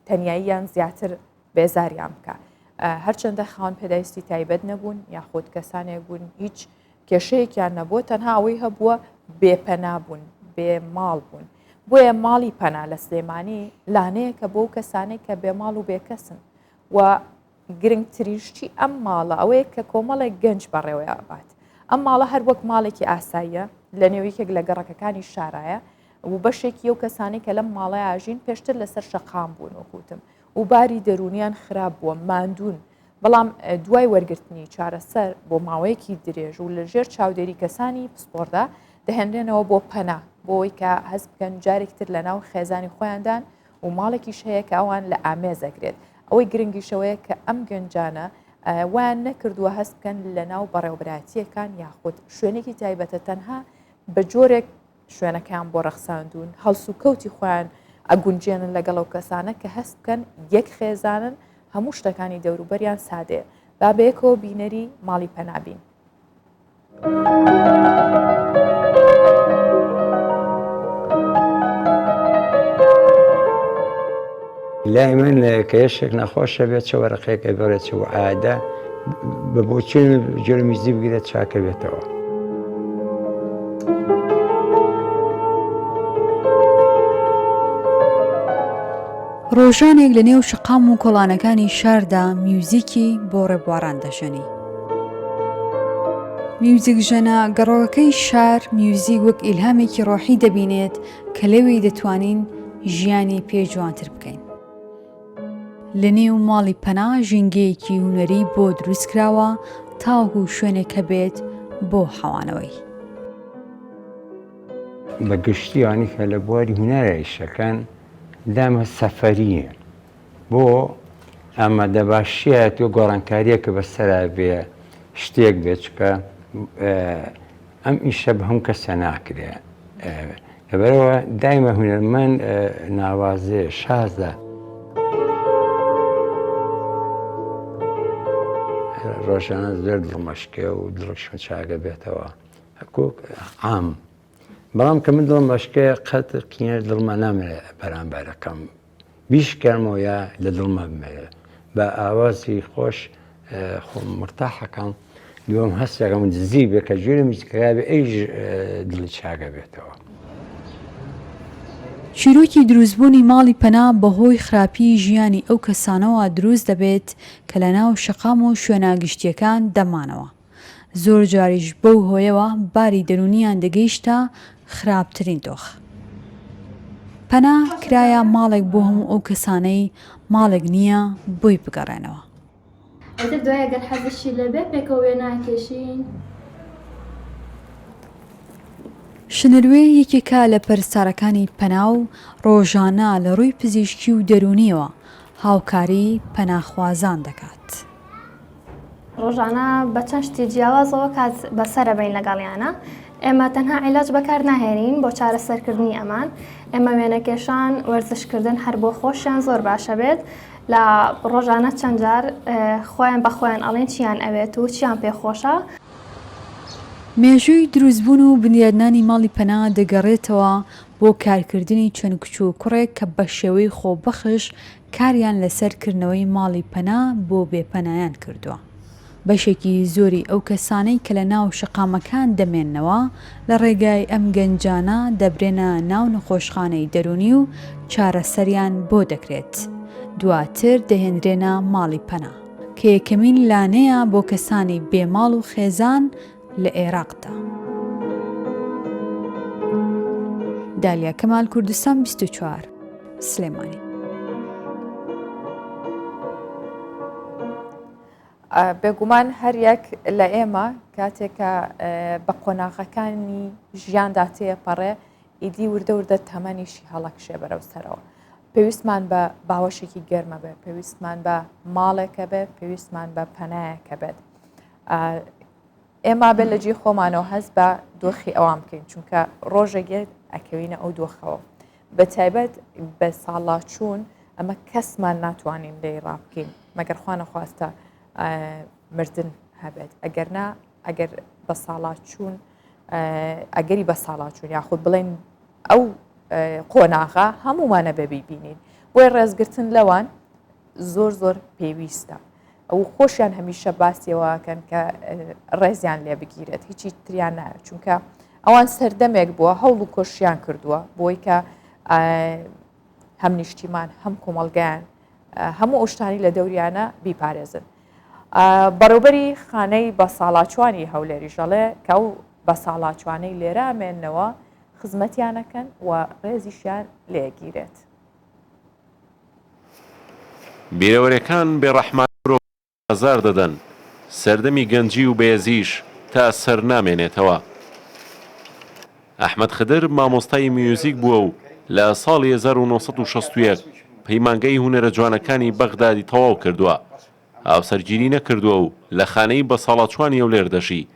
تەنیاییان زیاتر بێزاریان بکە هەرچەندە خاوەن پێداویستی تایبەت نەبوون یاخود کەسانێک بوون هیچ کێشەیەکیان نەبووە تەنها ئەوەی هەبووە بێپەنا بوون بێ ماڵ بوون بۆیە ماڵی پەنا لە سلێمانی لانەیە کە بۆ کەسانێک کە بێماڵ و بێکەسن و گرنگتریشتی ئەم ماڵە ئەوەیە کە کۆمەڵێک گەنج بەڕێوەیە ئابات ئەم ماڵە هەر وەک ماڵێکی ئاساییە لە نێویکێک لە گەڕەکەەکانی شارایە و بەشێکی ئەو کەسانی کە لەم ماڵای ئاژین پێشتر لەسەر شەقام بوون وەکوتم و باری دەرونیان خراپ بووە ماندوون بەڵام دوای وەرگرتنی چارەسەر بۆ ماوەیەکی درێژ و لە ژێر چاودێری کەسانی پسپۆردا دەهێنرێنەوە بۆ پەنا بۆی کە هەست بکەن جارێکتر لە ناو خێزانی خۆیاندان و ماڵێکیش هەیە کە ئەوان لە ئامێزەگرێت ئەوەی گرنگیشەوەیە کە ئەم گەنجانە وان نەکردووە هەست بکەن لە ناو بەڕێوەبرایەتیەکان یاخود شوێنێکی تایبەتە تەنها بە جۆرێک شوێنەکان بۆ ڕەخساندون هەڵس و کەوتی خۆیان ئەگونجێنن لەگەڵ ئەو کەسانە کە هەست بکەن یەک خێزانن هەموو شتەکانی دەوروبەریان سادەیە با بەیەکەوە بینەری ماڵی پەنابین. لای من کە یەشێک نەخۆشە بێت چە وەرەقەیەکە بێڕێت و عادە بە بۆچین جۆرمیزی بگرێت چاکە بێتەوە. ڕۆژانێک لە نێو شقام و کۆڵانەکانی شاردا میوزیکی بۆ ڕێبواران دەژەنی. میوزیک ژەنە گەڕۆکەی شار میوزیک وەک ئیلهامێکی ڕۆحی دەبینێت کە لەوێی دەتوانین ژیانی پێ جوانتر بکەین. لە نێو ماڵی پەنا ژینگەیەکی هونەری بۆ دروستکراوە تاوەکو شوێنێکە بێت بۆ حەوانەوەی. بە گشتیوانی کە لە بواری هونەرە ئیشەکان دامە سەفەریە بۆ ئامادەباشیە تۆ گۆڕانکاریە کە بەسەرا بێ شتێک بێت چکە ئەم ئیشە بە هەم کەسە ناکرێ لەبەرەوە دایمە هونەرمەند ناوازێ شازە ڕۆژانە زۆر دڵمەشکێ و دڵشمە چاگە بێتەوە هەکوک عام بەڵام کە من دڵم بەشکێ قەت قینە دڵمە نامێ بەرامبەرەکەم بیش کەرمەوە یا لە دڵمە بمێ بە ئاوازی خۆش خۆم مرتاحەکەم دووەم هەستێکم دزی بێ کە ژوورم میزکرابێ ئەیش دڵی چاکە بێتەوە. چیرۆکی دروستبوونی ماڵی پەنا بەهۆی خراپی ژیانی ئەو کەسانەوە دروست دەبێت کە لە ناو شەقام و شوێناگشتیەکان دەمانەوە. زۆر جاریش بەو هۆیەوە باری دەرونیان دەگەیشتە خراپترین دۆخ. پەنا کرایە ماڵێک بۆ هەموو ئەو کەسانەی ماڵێک نییە بۆی بگەڕێنەوە. ئەتر دوای ئەگەر حەزشی لەبێ پێکەوە وێ ناکێشین. شنروێ یەکێکە لە پەرستارەکانی پەنا و ڕۆژانە لە ڕووی پزیشکی و دەرونیەوە هاوکاری پەناخوازان دەکات. ڕۆژانە بە چەند شتی جیاوازەوە کات بەسەرە بین لەگەڵیانە. ئێمە تەنها عیلاج بەکار ناهێنین بۆ چارەسەرکردنی ئەمان. ئێمە وێنەکێشان وەرزشکردن هەر بۆ خۆشیان زۆر باشە بێت. لە ڕۆژانە چەند جار خۆیان بە خۆیان ئەڵێن چیان ئەوێت و چیان پێخۆشە. مێژووی دروستبوون و بنیادنانی ماڵی پەنا دەگەڕێتەوە بۆ کارکردنی چەند کچ و کوڕێک کە بە شێوەی خۆبەخش کاریان لەسەرکردنەوەی ماڵی پەنا بۆ بێپەنایان کردووە. بەشێکی زۆری ئەو کەسانەی کە لە ناو شەقامەکان دەمێننەوە لە ڕێگای ئەم گەنجانە دەبرێنە ناو نەخۆشخانەی دەرونی و چارەسەریان بۆ دەکرێت. دواتر دەهێنرێنە ماڵی پەنا کە یەکەمین لانەیە بۆ کەسانی بێماڵ و خێزان لە عێراقدا. دالیا کەمال، کوردستان 24 سلێمانی. بێگومان هەر یەک لە ئێمە کاتێکە بە قۆناغەکانی ژیاندا تێپەڕێ ئیدی وردە وردە تەمەنیشی هەڵەکشێ بەرەو سەرەوە. پێویستمان بە باوەشێکی گەرمە بێت، پێویستمان بە ماڵێکە بێت، پێویستمان بە پەنایەکە بێت. ئێمە بێت لە جێ خۆمانەوە هەست بە دۆخی ئەوان بکەین، چونکە ڕۆژێکێت ئەکەوینە ئەو دۆخەوە. بە تایبەت بە ساڵاچوون ئەمە کەسمان ناتوانین لێی ڕابکەین مەگەر خوا نەخواستە مردن هەبێت. ئەگەرنا ئەگەر بە ساڵاچوون ئەگەری بە ساڵاچوون یاخود بڵێن ئەو قۆناغا هەمومانە بەبیبینین. بۆی ڕێزگرتن لەوان زۆر زۆر پێویستە. ئەو خۆشیان هەمیشە باسیەوەکەن کە ڕێزیان لێ بگیرێت، هیچی تریان نایە، چونکە ئەوان سەردەمێک بووە هەوڵ و کۆشیان کردووە بۆی کە هەم نیشتیمان هەم کۆمەڵگەیان هەموو ئۆشتانی لە دەوریانە بیپارێزن. بەڕێوبەری خانەی بە ساڵاچوانی هەولێریژەڵێ کە ئەو بە ساڵاچوانەی لێرە ئەمێننەوە خزمەتیانەکەن و ڕێزیشیان لێگیرێت. بیرەوەریەکان بێڕەحمان ئازار دەدەن، سەردەمی گەنجی و بێزیش تا سەر نامێنێتەوە. ئەحمەد خدر مامۆستای میوزیک بووە و لە ساڵی 1961 پەیمانگەی هونەرە جوانەکانی بەغدادی تەواو کردووە. هاوسەرگیری نەکردووە و لە خانەی بە ساڵاچوانی ئەو لێردەشی.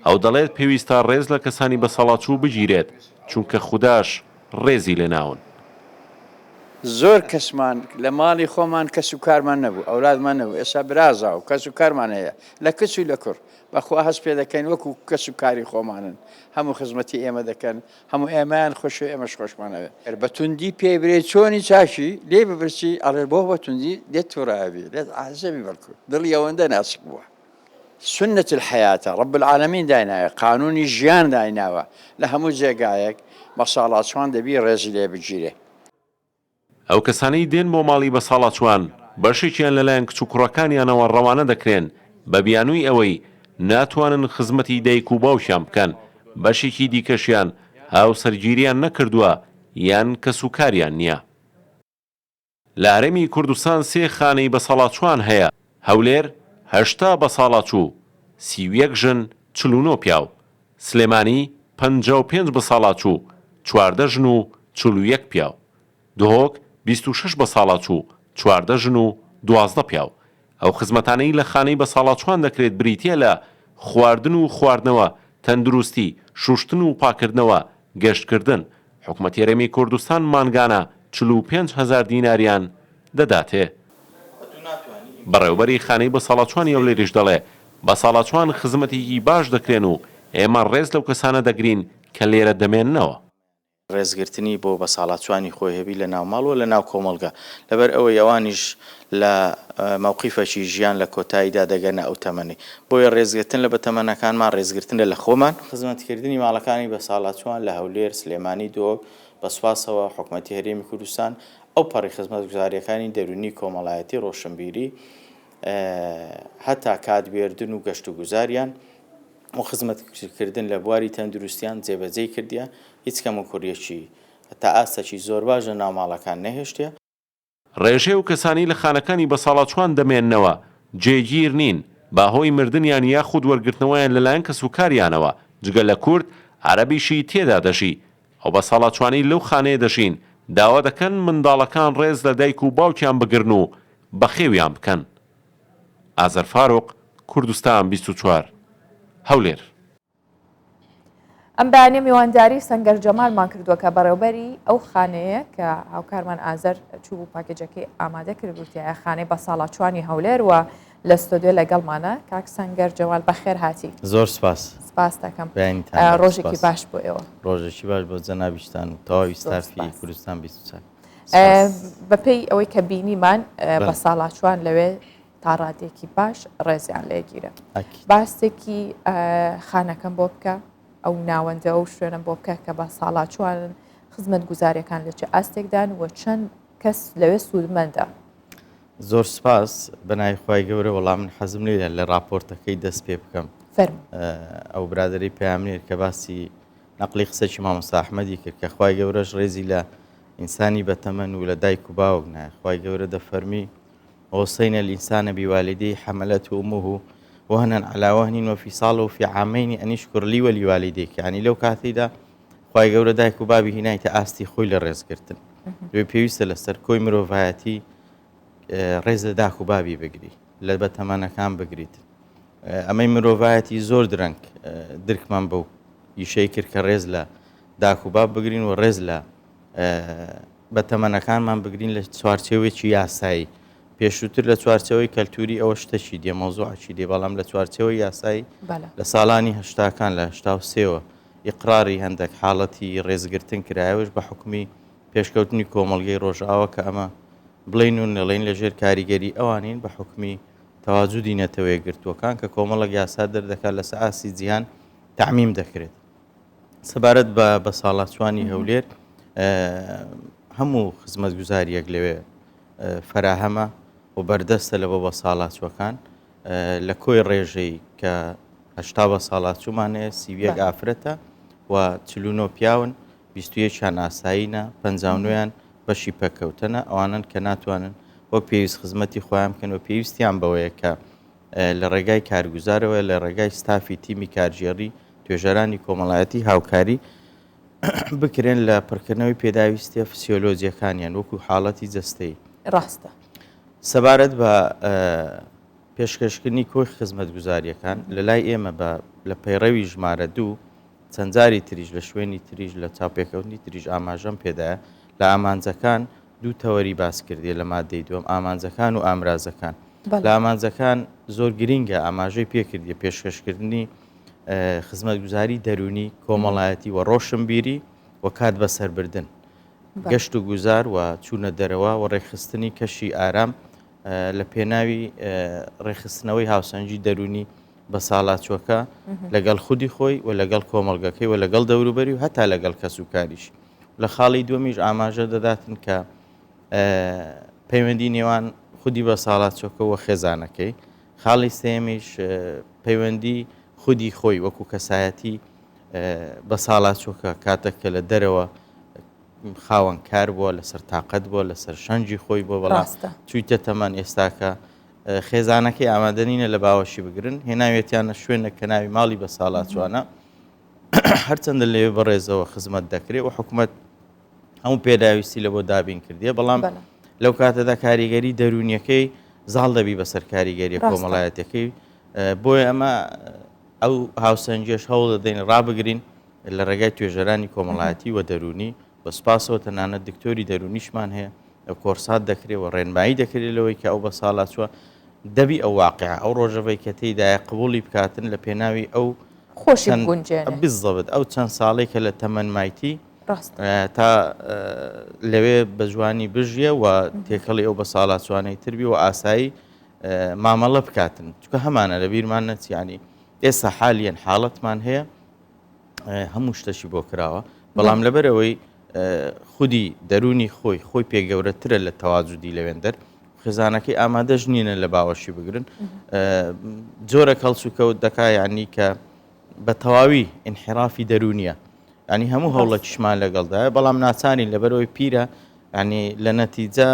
ئەو دەڵێت پێویستە ڕێز لە کەسانی بە ساڵاچوو بگیرێت، چونکە خودداش ڕێزی لێ ناون. زۆر کەسمان لە ماڵی خۆمان کەس و کارمان نەبوو، ئەولادمان نەبوو، ئێستا برازا و کەس و کارمان هەیە لە کەس و لە کوڕ بەخوا هەست پێ دەکەین وەکو کەس و کاری خۆمانن، هەموو خزمەتی ئێمە دەکەن، هەموو ئێمەیان خۆش و ئێمەش خۆشمانەوێت. بە توندی پێی برێ چۆنی چاشی لێ ببرسی ئەڵێ بۆ بە توندی لێت تووڕابی لێت عەزەبی بەڵکو دڵی ئەوەندە ناسک بووە. سنة الحياة رب العالمين دايناوە، قانونی ژیان دایناوە لە هەموو جێگایەک بە ساڵاچوان دەبی ڕێزی لێ بگیرێ. ئەو کەسانەی دێن بۆ ماڵی بە ساڵاچوان بەشێکیان لەلایەن کچ و کوڕەکانیانەوە ڕەوانە دەکرێن بە بیانووی ئەوەی ناتوانن خزمەتی دایک و باوکیان بکەن، بەشێکی دیکەشیان هاوسەرگیریان نەکردووە یان کەس و کاریان نییە. لە هەرێمی کوردستان 3 خانەی بە ساڵاچوان هەیە، هەولێر 80 بە ساڵاچوو، 31 ژن 49 پیاو، سلێمانی 55 بە ساڵاچوو، 14 ژن و 41 پیاو، دهۆک 26 بە ساڵاچوو، 14 ژن و 12 پیاو. ئەو خزمەتانەی لە خانەی بە ساڵاچوان دەکرێت بریتە لە خواردن و خواردنەوە، تەندروستی، شوشتن و پاکردنەوە، گەشتکردن. حکومەتی هەرێمی کوردستان مانگانە 45,000 دیناریان دەداتێ. بەڕێوەبەری خانەی بە ساڵاچوانی ئەو لێریش دەڵێ بە ساڵاچوان خزمەتێکی باش دەکرێن و ئێمە ڕێز لەو کەسانە دەگرین کە لێرە دەمێننەوە. ڕێزگرتنی بۆ بە ساڵاتوانی خۆی هەبی لە ناو ماڵ و لە ناو کۆمەلگا لەبەر ئەوەی ئەوانیش لە مووقیفەکی ژیان لە کۆتاییدا دەگەنە ئەو تەمەنی بۆیە ڕێزگرتن لە بەتەمەنەکانمان ڕێزگرتنە لە خۆمان خزمەتکردنی ماڵەکانی بە ساڵاتوان لە هەولێر سلێمانی دۆک بە سوپاسەوە حکوومەتی هەرێمی کوردستان ئەو پەڕی خزمەت گوزاریەکانی دەرونی کۆمەڵایەتی ڕۆشنبیری هەتا کاتبێردن و گەشت و گوزاریان و خزمەتکردن لە بواری تەندروستیان جێبەجێ کردیە هیچ کەم و کوڕیەکی تا ئاستەکی زۆر باش لە ناوماڵەکان نەهێشتە ڕێژێ و کەسانی لە خانەکانی بە ساڵاتچوان دەمێننەوە جێگیر نین باهۆی مردنیان یاخود وەرگرتنەوەیان لەلایەن کەسوکاریانەوە جگە لە کورد عەرەبیشی تێدا دەژی ئەو بە ساڵاتچوانی لەو خانەیە دەژین داوا دەکەن منداڵەکان ڕێز لە دایک و باوکیان بگرن و بەخێویان بکەن. ئازەر فاروق، کوردستان 24 هەولێر. ئەم بەیانیە میوانداری سەنگەر جەمالمان کردووە کە بەڕێوەبەری ئەو خانەیە کە هاوکارمان ئازەر چوو بوو پاکێجەکەی ئامادە کرد وتیایە خانەی بە ساڵاتچوانی هەولێر و لە ستۆدیۆ لەگەڵمانە کاک سەنگەر جەمال بەخێر هاتی. زۆر سپاس. سپاس دەکەم. ڕۆژێکی باش بۆ ئێوە. ڕۆژێکی باش بۆ جەنابیشتان و تەواوی ستافی کوردستان 24. بەپێی ئەوەی کە بینیمان بە ساڵاتچوان لەوێ تا ڕادێکی باش ڕێزیان لێگیرە. باستێکی خانەکەم بۆ بکە ئەو ناوەندە و شوێنم بۆ بکە کە بە ساڵاتچوان خزمەت گوزاریەکان لە چه ئاستێکدان و چەند کەس لەوێ سوودمەندە. زۆر سپاس بەنای خی گەورە وەڵام من حەزم لێ لە راپۆرتەکەی دەست پێ بکەم ئەو برادری پامێر کە باسی نەقلی قسەی مامۆستا ئەحمەدی کرد کە خی گەورەش ڕێزی لە ئینسانی بەتەمەن و لە دایک و باوک نایە خی گەورە دەفەرمی وصينا الإنسان بوالديه حملته أمه وهنا على وهن وفصاله في عامين أن يشكر لي ولوالديك يعني لو كاتيدا خواهي قورة دايك وبابي هنا تأستي خوي للرز كرتن لو بيويست لسر كوي مروفاتي رز داك وبابي بقري لبتمانا كان بقريت أما مروفاتي زور درنك درك من بو يشيكر كرز لا داك وباب بقرين ورز لا بتمانا كان من بقرين لسوارتيوي ياساي پێشووتر لە چوارچەوەی کەلتوری ئەوە شتەچی دێ مۆزوعی دێ بەڵام لە چوارچەوەی یاسایی لە ساڵانی هەشتاکان لە هەشتا ئیقراری هەندێک حاڵەتی ڕێزگرتن کرایەوەش بە حکومی پێشکەوتنی کۆمەڵگەی ڕۆژئاوە کە ئەمە بڵین و نەڵین لەژێر کاریگەری ئەوانین بە حکمی تەواجودی نەتەوەیە گرتووەکان کە کۆمەڵک یاسا دەردەکات لە سەئاسی جیهان تعمیم دەکرێت. سەبارەت بە ساڵاتچوانی هەولێر هەموو خزمەت گوزاریەک لەوێ فراهەمە و بەردەستە لەوە بە ساڵاتچوەکان لە کۆی ڕێژەی کە هەشتا بە ساڵاتچوومانەیە سیویەک ئافرەتە و 49 پیاون 21 ئاساییە 59یان بەشی پەکەوتنە ئەوانن کە ناتوانن وەک پێویست خزمەتی خۆیان بکەن و پێویستیان بەوەیە کە لە ڕێگای کارگوزارەوە لە ڕێگای ستافی تیمی کارژێڕی توێژەرانی کۆمەڵایەتی هاوکاری بکرێن لە پڕکردنەوەی پێداویستە فسیۆلۆجیەکانیان وەکو حاڵەتی جەستەی ڕاستە. سەبارەت بە پێشکەشکردنی کۆی خزمەت گوزاریەکان لە لای ئێمە لە پەیڕەوی ژمارە 2 چەندجاری تریش لە شوێنی تریش لە چاوپێکەوتنی تریش ئاماژەم پێدایە لە ئامانجەکان دوو تەوەری باس کردی لە مادەی دووەم ئامانجەکان و ئامرازەکان لە ئامانجەکان زۆر گرینگە ئاماژەی پێکردی پێشکەشکردنی خزمەت گوزاری دەرونی کۆمەڵایەتی و ڕۆشنبیری و کات بەسەربردن گەشت و گوزار و چوونە دەرەوە و ڕێکخستنی کەشی ئارام لە پێناوی ڕێخستنەوەی هاوسەنگی دەرونی بە ساڵاتچوەکە لەگەڵ خودی خۆی و لەگەڵ کۆمەڵگەکەی و لەگەڵ دەوروبەری و هەتا لەگەڵ کەسوکاریش لە خاڵی دووەمیش ئاماژە دەداتن کە پەیوەندی نێوان خودی بە ساڵاتچوەکە و خێزانەکەی خاڵی سێمیش پەیوەندی خودی خۆی وەکو کەسایەتی بە ساڵاتچوەکە کاتێککە لە دەرەوە خاوەن کار بووە لەسەر تااقەت بووە لەسەر شەنجی خۆی بۆ بەڵام چوویتە تەمان ئێستاکە خێزانەکەی ئامادەنینە لە باوەشی بگرن هێناوێتیانە شوێنە کە ناوی ماڵی بە ساڵاتچوانە هەرچەندە لێوێ بەڕێزەوە خزمەت دەکرێت و حکوومەت هەموو پێداویستی لە بۆ دابین کردیە بەڵام لەو کاتەدا کاریگەری دەرونیەکەی زاڵ دەبی بەسەر کاریگەری کۆمەڵایەتەکەی بۆیە ئەمە ئەو هاوسەنجێش هەوڵ دەدەین ڕابگرین لە ڕێگای توێژەرانی کۆمەڵایەتی و دەرونی بە سپاسەوە تەنانەت دکتۆری دەرونیشمان هەیە ئەو کۆرسات دەکرێت و ڕێنمایی دەکرێت لەوەی کە ئەو بە ساڵاتچوە دەبی ئەو واقع ئەو ڕۆژەوەی کە تێیدایە قبولی بکاتن لە پێناوی ئەو خۆشی گونجێنە بزەبت ئەو چەند ساڵێک کە لە تەمەنمایتی تا لەوێ بە جوانی بژیە و تێکەڵی ئەو بە ساڵاتوانەی تربی و ئاسایی مامەڵە بکاتن چکە هەمانە لە بیرمان نەچیانی ئێستا حالیان حاڵەتمان هەیە هەموو شتەشی بۆ کراوە بەڵام لەبەرەوەی خودی دەرونی خۆی پێگەورەترە لە تەواجودی لەوێندەر خێزانەکەی ئامادەش نینە لە باوەشی بگرن جۆرە کەڵسوکەوت دەکا یعنی کە بە تەواوی ئینحرافی دەرونیە ینی هەموو هەوڵەکیشمان لەگەڵدایە بەڵام ناچارین لەبەرەوەی پیرە ینی لە نەتیجە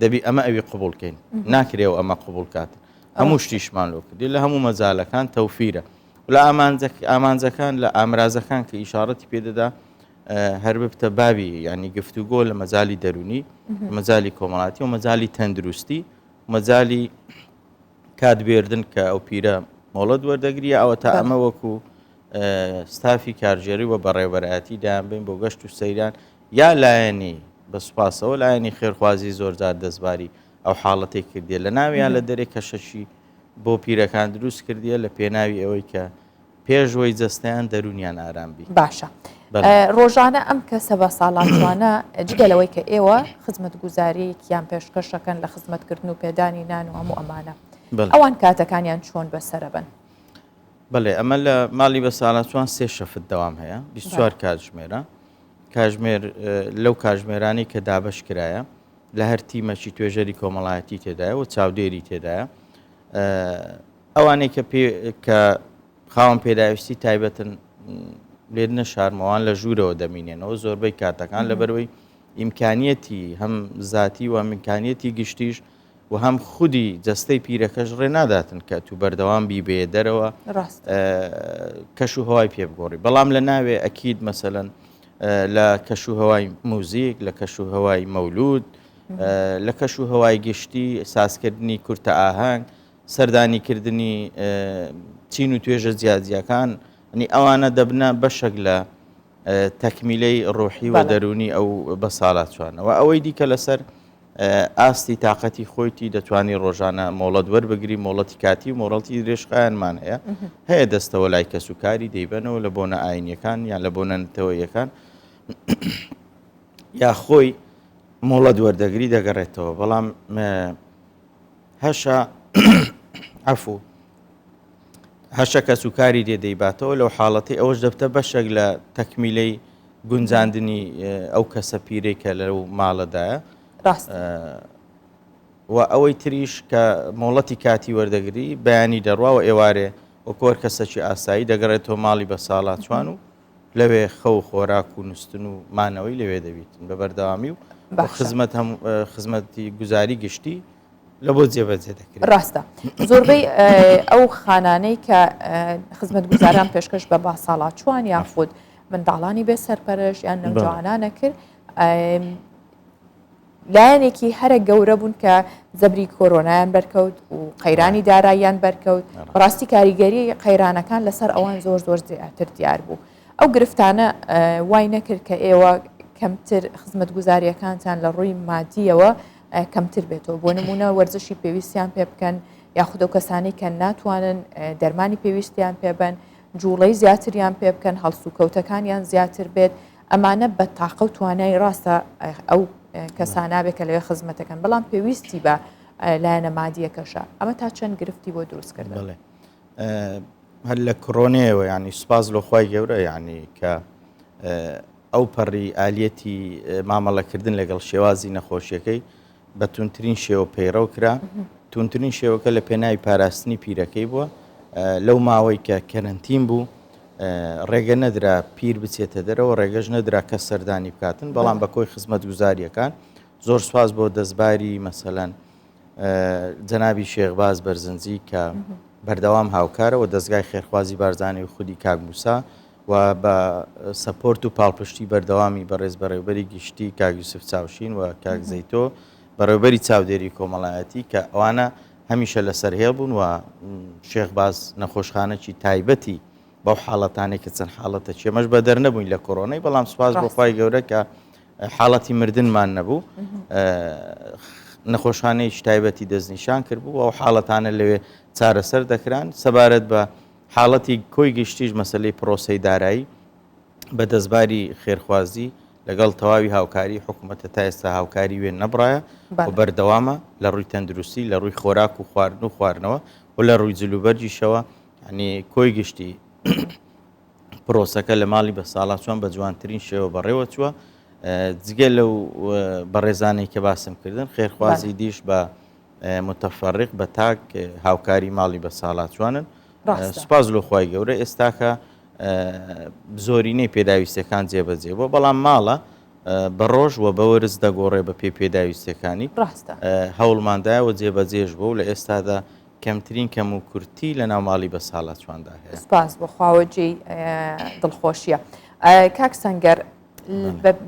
دەبی ئەمە ئەوی قبولکەین ناکرێەوە ئەمە قبول کاتن هەموو شتیشمان لۆ کردی لە هەموو مەجالەکان تەوفیرە لە ئامانجەکان لە ئامرازەکان کە ئیشارەتی پێدەدا هەر ببتە بابی ینی گفتوگۆ لە مەجای دەرونی مەجای کۆمەڵاتی و مەجای تەندروستی مەجای کاتبێردن کە ئەو پیرە مۆڵەت وەردەگریە ئەوە تا ئەمە وەکو ستافی کارژێری و بەڕێوەبەرایەتی دایان بین بۆ گەشت و سەیران یا لایەنی بە سوپاسەوە لایەنی خێرخوازی زۆرجار دەستباری ئەو حاڵەتی کردیە لە ناویان لە دەرێ کەشەشی بۆ پیرەکان دروست کردیە لە پێناوی ئەوەی کە پێشەوەی جەستیان دەرونیان ئارامبی باشە ڕۆژانە ئەم کەسە بە ساڵاتوانە جگەلەوەی کە ئێوە خزمەت گوزاریەکیان پێشکەشەکەن لە خزمەتکردن و پێدانی نان و هەموو ئەمانە ئەوان کاتەکانیان چۆن بەسرە بن بەڵێ ئەمە لە ماڵی بە ساڵاتوان 3 شەفت دەوام هەیە 24 کاتژمێرە کاژمێر لەو کاژمێرانی کە دابش کرایە لە هەر تیمەکی توێژەری کۆمەڵایەتی تێدایە و چاودێری تێدایە ئەوانەی کە خاوەن پێداویستی تایبەتن لێنە شارمەوان لە ژوورەوە دەمینێنەوە زۆربەی کاتەکان لەبەرەوەی ئیمکانیەتی هەم زاتی و ئیمکانیەتی گشتیش و هەم خودی جەستەی پیرەکەش ڕێ ناداتن کە تو بەردەوام بیبێ دەرەوە کەش و هەوای پێ بگۆڕی بەڵام لە ناوێ ئەکید مەسەلەن لە کەش و هەوای موزیک لە کەش و هەوای مەولود لە کەش و هەوای گشتی سازکردنی کورتە ئاهەنگ سەردانیکردنی چین و توێژە جیاجیەکان نی ئەوانە دەبنە بەشێک لە تەکمیلەی ڕۆحی و دەرونی ئەو بە ساڵاتوانەوە ئەوەی دیکە لەسەر ئاستی تااقەتی خۆیتی دەتوانی ڕۆژانە مۆڵەت وەربگری مۆڵەتی کاتی و مۆڵەتی درێژخایانمان هەیە دەستەوە لای کەسوکاری دەیبەنەوە لە بۆنە ئاینیەکان یان لە بۆنە نەتەوەیەکان یا خۆی مۆڵەت وەردەگری دەگەڕێتەوە بەڵام هەشە عەفو هەشە کەسوکاری دێدەیباتەوە لەو حاڵەتی ئەوەش دەبتە بەشێک لە تەکمیلەی گونجاندنی ئەو کەسە پیرەی کە لەو ماڵەدایە و ئەوەی تریش کە مۆڵەتی کاتی وەردەگری بەیانی دەڕواوە ئێوارێ وەکۆر کەسەکی ئاسایی دەگەڕێتەوە ماڵی بە ساڵاتوان و لەوێ خەو خۆراک و نووسن و مانەوەی لەوێ دەبیتن بە بەردەوامی و خزمەتی گوزاری گشتی لە بۆ جێبەجێ دەکرێت ڕاستە زۆربەی ئەو خانانەی کە خزمەت گوزاران پێشکەش بە با ساڵاتوان یاخود منداڵانی بێ سەرپەرش یان نەوجوانانە کرد لایەنێکی هەرە گەورە بوون کە زەبری کۆرۆنایان بەرکەوت و قەیرانی داراییان بەرکەوت ڕاستی کاریگەری قەیرانەکان لەسەر ئەوان زۆر زیاتر دیار بوو ئەو گرفتانە وای نەکرد کە ئێوە کەمتر خزمەت گوزاریەکانتان لە ڕووی مادیەوە کەمتر بێتەوە بۆ نمونە وەرزشی پێویستیان پێ بکەن یاخود ئەو کەسانی کە ناتوانن دەرمانی پێویستیان پێبن جوڵەی زیاتریان پێ بکەن هەڵسو کەوتەکانیان زیاتر بێت ئەمانە بە تاقە و توانای ڕاستە ئەو کەسانابێت کە لەوێ خزمەتەکەن بەڵام پێویستی بە لایەنە مادیەکەشە ئەمە تا چەند گرفتی بۆ دروستکردن هەر لە کڕۆنەیەوە ینی سوپاس لۆخوای گەورە یعنی کە ئەو پەڕی ئالەتی مامەڵەکردن لەگەڵ شێوازی نەخۆشیەکەی بە تونترین شێوە پەیڕەو کرا تونترین شێوەکە لە پێناوی پاراستنی پیرەکەی بووە لەو ماوەی کە کەرەنتین بوو ڕێگە نەدرا پیر بچێتە دەرەوە ڕێگەش نەدرا کە سەردانی بکاتن بەڵام بە کۆی خزمەت گوزاریەکان زۆر سواز بۆ دەستباری مەسەلەن جەنابی شێخباز بەرزنجی کە بەردەوام هاوکارەوە دەستگای خێرخوازی بارزانانی و خودی کاکموسا و بە سەپۆرت و پاڵپشتی بەردەوامی بەڕێز بەڕێوبەری گشتی کاک یوسف چاوشین و کاک زەیتۆ بەڕێوبەری چاودێری کۆمەڵایەتی کە ئەوانە هەمیشە لەسەر هێڵ بوون و شێخباز نەخۆشخانەکی تایبەتی بەو حاڵەتانێک کە چەند حاڵەتە چێمەش بە دەرنەبووین لە کۆڕۆنەی بەڵام سوپاس بۆ خوای گەورە کە حاڵەتی مردنمان نەبوو نەخۆشخانەیەکی تایبەتی دەستنیشان کرد بوو ئەو حاڵەتانە لەوێ چارەسەر دەکران سەبارەت بە حاڵەتی کۆی گشتیش مەسەلەی پرۆسەی دارایی بە دەستباری خێرخوازی لەگەڵ تەواوی هاوکاری حکوومەتە تا ئێستا هاوکاری وێن نەبڕایە و بەردەوامە لە ڕووی تەندروستی لە ڕووی خۆراک و خواردن و خواردنەوە و لە ڕووی جلوبەرجیشەوە ینی کۆی گشتی پرۆسەکە لە ماڵی بە ساڵات چۆن بە جوانترین شێوە بەڕێوە چووە جگە لەو بەڕێزانەی کە باسم کردن خێرخوازی دیش بە متەفەڕق بە تاک هاوکاری ماڵی بە ساڵات جوانن سوپاس لۆ خوای گەورە ئێستاکە زۆرینەی پێداویستەکان جێبەجێ بۆ بەڵام ماڵە بە ڕۆژ و بە وەرز دەگۆڕێ بە پێداویستەکانی هەوڵماندایەوە جێبەجێش بۆ و لە ئێستادا کەمترین کەم و کورتی لە ناو ماڵی بە ساڵات چواندا هەیە سپاس بۆ خواوەجێی دڵخۆشیە کاک سەنگەر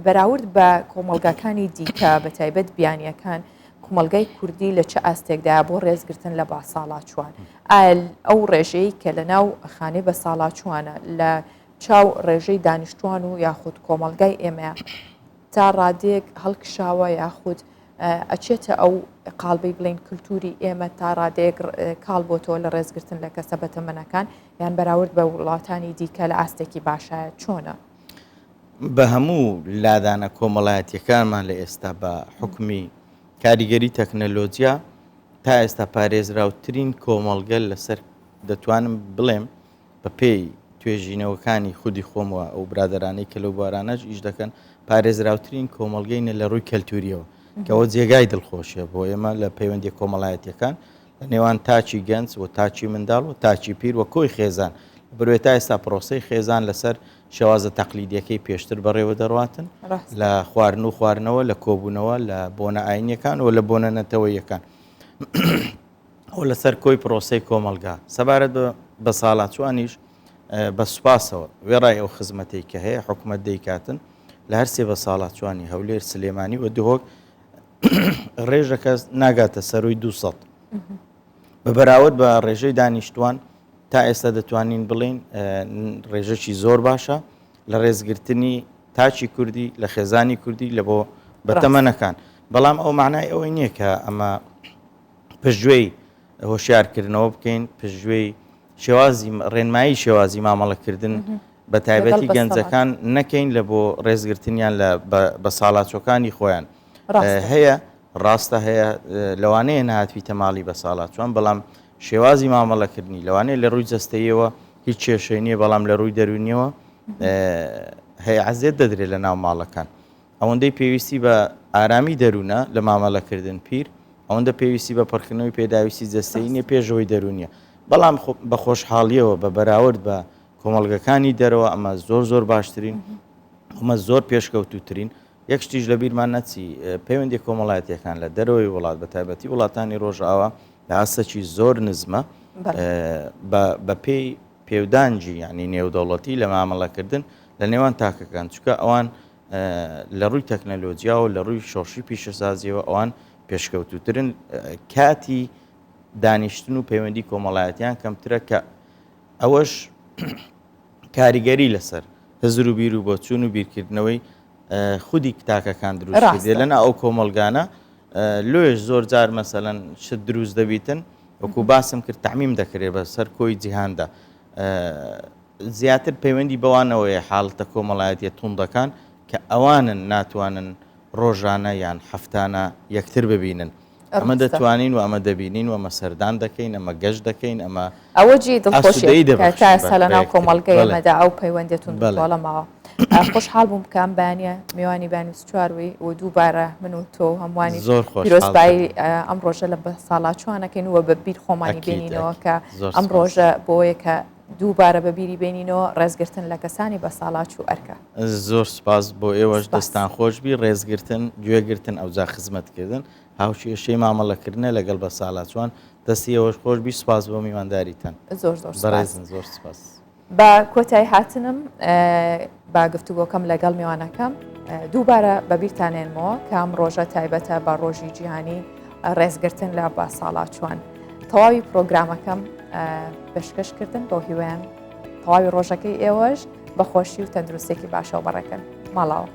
بەراورد بە کۆمەڵگاکانی دیکە بە تایبەت بیانیەکان کۆمەلگای کوردی لە چه ئاستێکدایە بۆ ڕێزگرتن لە با ساڵات چوان ئەو ڕێژەی کە لە ناو خانێ بە ساڵات چوانە لە چاو ڕێژەی دانیشتوان و یاخود کۆمەلگای ئێمە تا ڕادێک هەڵکشاوە یاخود ئەچێتە ئەو قالبەی بڵین کللتوری ئێمە تا ڕادێک کاڵ بۆ تۆ لە ڕێزگرتن لە کەسە بەتەمەنەکان یان بەراورد بە وڵاتانی دیکە لە ئاستێکی باشایە چۆنە بە هەموو لادانە کۆمەڵایەتیەکانمان لە ئێستا بە حکومی کاریگەری تەکنەلۆجیا تا ئێستا پارێزراوترین کۆمەڵگەل لەسەر دەتوانم بڵێم بە پێی توێژینەوەکانی خودی خۆمەوە ئەو برادرانەی کە لەو بارانەش ئیش دەکەن پارێزراوترین کۆمەڵگەینە لە ڕووی کەلتوریەوە کەەوە جێگای دڵخۆشیە بۆ ئێمە لە پەیوەندی کۆمەڵایەتیەکان لە نێوان تاچی گەنج و تاچی منداڵ و تاچی پیر و کۆی خێزان بروێت تا ئێستا پرۆسەی خێزان لەسەر شێوازە تەقلیدیەکەی پێشتر بەڕێوە دەڕاتن لە خواردن و خواردنەوە لە کۆبوونەوە لە بۆنە ئاینیەکان و لە بۆنە نەتەوەیەکان ئەو لەسەر کۆی پرۆسەی کۆمەلگا سەبارەت بە ساڵات چوانیش بە سوپاسەوە وێڕای ئەو خزمەتەی کە هەیە حکوومەت دەیکاتن لە هەرسێ بە ساڵات چوانی هەولێر سلێمانی و دهۆک ڕێژەکە ناگاتە سەروی 200 بە بەراورد بە ڕێژەی دانیشتوان تا ئێستا دەتوانین بڵین ڕێژەی زۆر باشە لە ڕێزگرتنی تاچی کوردی لە خێزانی کوردی لە بۆ بەتەمەنەکان بەڵام ئەو معنای ئەوەی نییە کە ئەمە پشتگوێی هۆشیارکردنەوە بکەین پشتگوێی شێوازی ڕێنمایی شێوازی مامەڵەکردن بە تایبەتی گەنجەکان نەکەین لە بۆ ڕێزگرتنیان بە ساڵاتچۆکانی خۆیان هەیە ڕاستە هەیە لەوانەیە نهاتویتە ماڵی بە ساڵات چۆن بەڵام شێوازی مامەڵەکردنی لەوانەیە لە ڕووی جەستەیەوە هیچ کێشەی نییە بەڵام لە ڕووی دەرونیەوە هەیە عەزیەت دەدرێت لە ناو ماڵەکان ئەوەندەی پێویستی بە ئارامی دەروونە لە مامەڵەکردن پیر ئەوەندە پێویستی بە پڕکردنەوەی پێداویستی جەستەیی نیە پێشەوەی دەرونیە بەڵام بە خۆشحاڵیەوە بە بەراورد بە کۆمەڵگەکانی دەرەوە ئەمە زۆر باشترین ئەمە زۆر پێشکەوتوترین یەک شتیش لە بیرمان نەچی پەیوەندی کۆمەڵایەتیەکان لە دەرەوەی وڵات بە تایبەتی وڵاتانی ڕۆژئاوا لە ئاستەکی زۆر نزمە بە پێی پێودانجی ینی نێودەوڵەتی لە مامەڵەکردن لە نێوان تاکەکان چکە ئەوان لە ڕووی تەکنەلۆجیا و لە ڕووی شۆشی پیشەسازیەوە ئەوان پێشکەوتوترن کاتی دانیشتن و پەیوەندی کۆمەڵایەتیان کەمترە کە ئەوەش کاریگەری لەسەر هەزر و بیر و بۆچوون و بیرکردنەوەی خودی تاکەکان دروستکردێ لەنا ئەو کۆمەلگانە لۆش زۆر جار مەسەلەن شت دروست دەبیتن وەکو باسم کرد تەعمیم دەکرێت بە سەر کۆی جیهاندا زیاتر پەیوەندی بەوانەوەی حاڵتە کۆمەڵایەتیە توندەکان کە ئەوانن ناتوانن ڕۆژانە یان هەفتانە یەکتر ببینن ئەمە دەتوانین و ئەمە دەبینین و ئەمە سەردان دەکەین ئەمە گەشت دەکەین ئەمە ئەوە جێ دڵخۆشی تا ئێستا لە ناو کۆمەڵگەی ئێمەدا ئەو پەیوەندێتون بەڵەمەوە خۆشحاڵ بووم کە ئەم بەیانیە میوانی بانی چواروی و دووبارە من و تۆ هەمووانی پیرۆزبایی ئەم ڕۆژە لە بە ساڵات چوانەکەین وە بە بیر خۆمانی بینینەوە کە ئەم ڕۆژە بۆیە کە دووبارە بەبیری بینینەوە ڕێزگرتن لە کەسانی بە ساڵات و ئەرکە زۆر سپاس بۆ ئێوەش دەستان خۆشبی ڕێزگرتن گوێگرتن ئەوجا خزمەتکردن هاوشێشەی مامەڵەکردنە لەگەڵ بە ساڵات چوان دەستی ئەوەش خۆشبی سپاس بۆ میوانداریتان زۆر بەڕێزن زۆر سپاس بە کۆتایی هاتنم با گفتوگۆکەم لەگەڵ میوانەکەم دووبارە بەبیرتانێنمەوە کە ئەم ڕۆژە تایبەتە بە ڕۆژی جیهانی ڕێزگرتن لە بە ساڵات چوان تەواوی پرۆگرامەکەم پێشکەشکردن بۆ هیوایان تەواوی ڕۆژەکەی ئێوەش بەخۆشی و تەندروستێکی باشەوە بەڕێکن ماڵاوە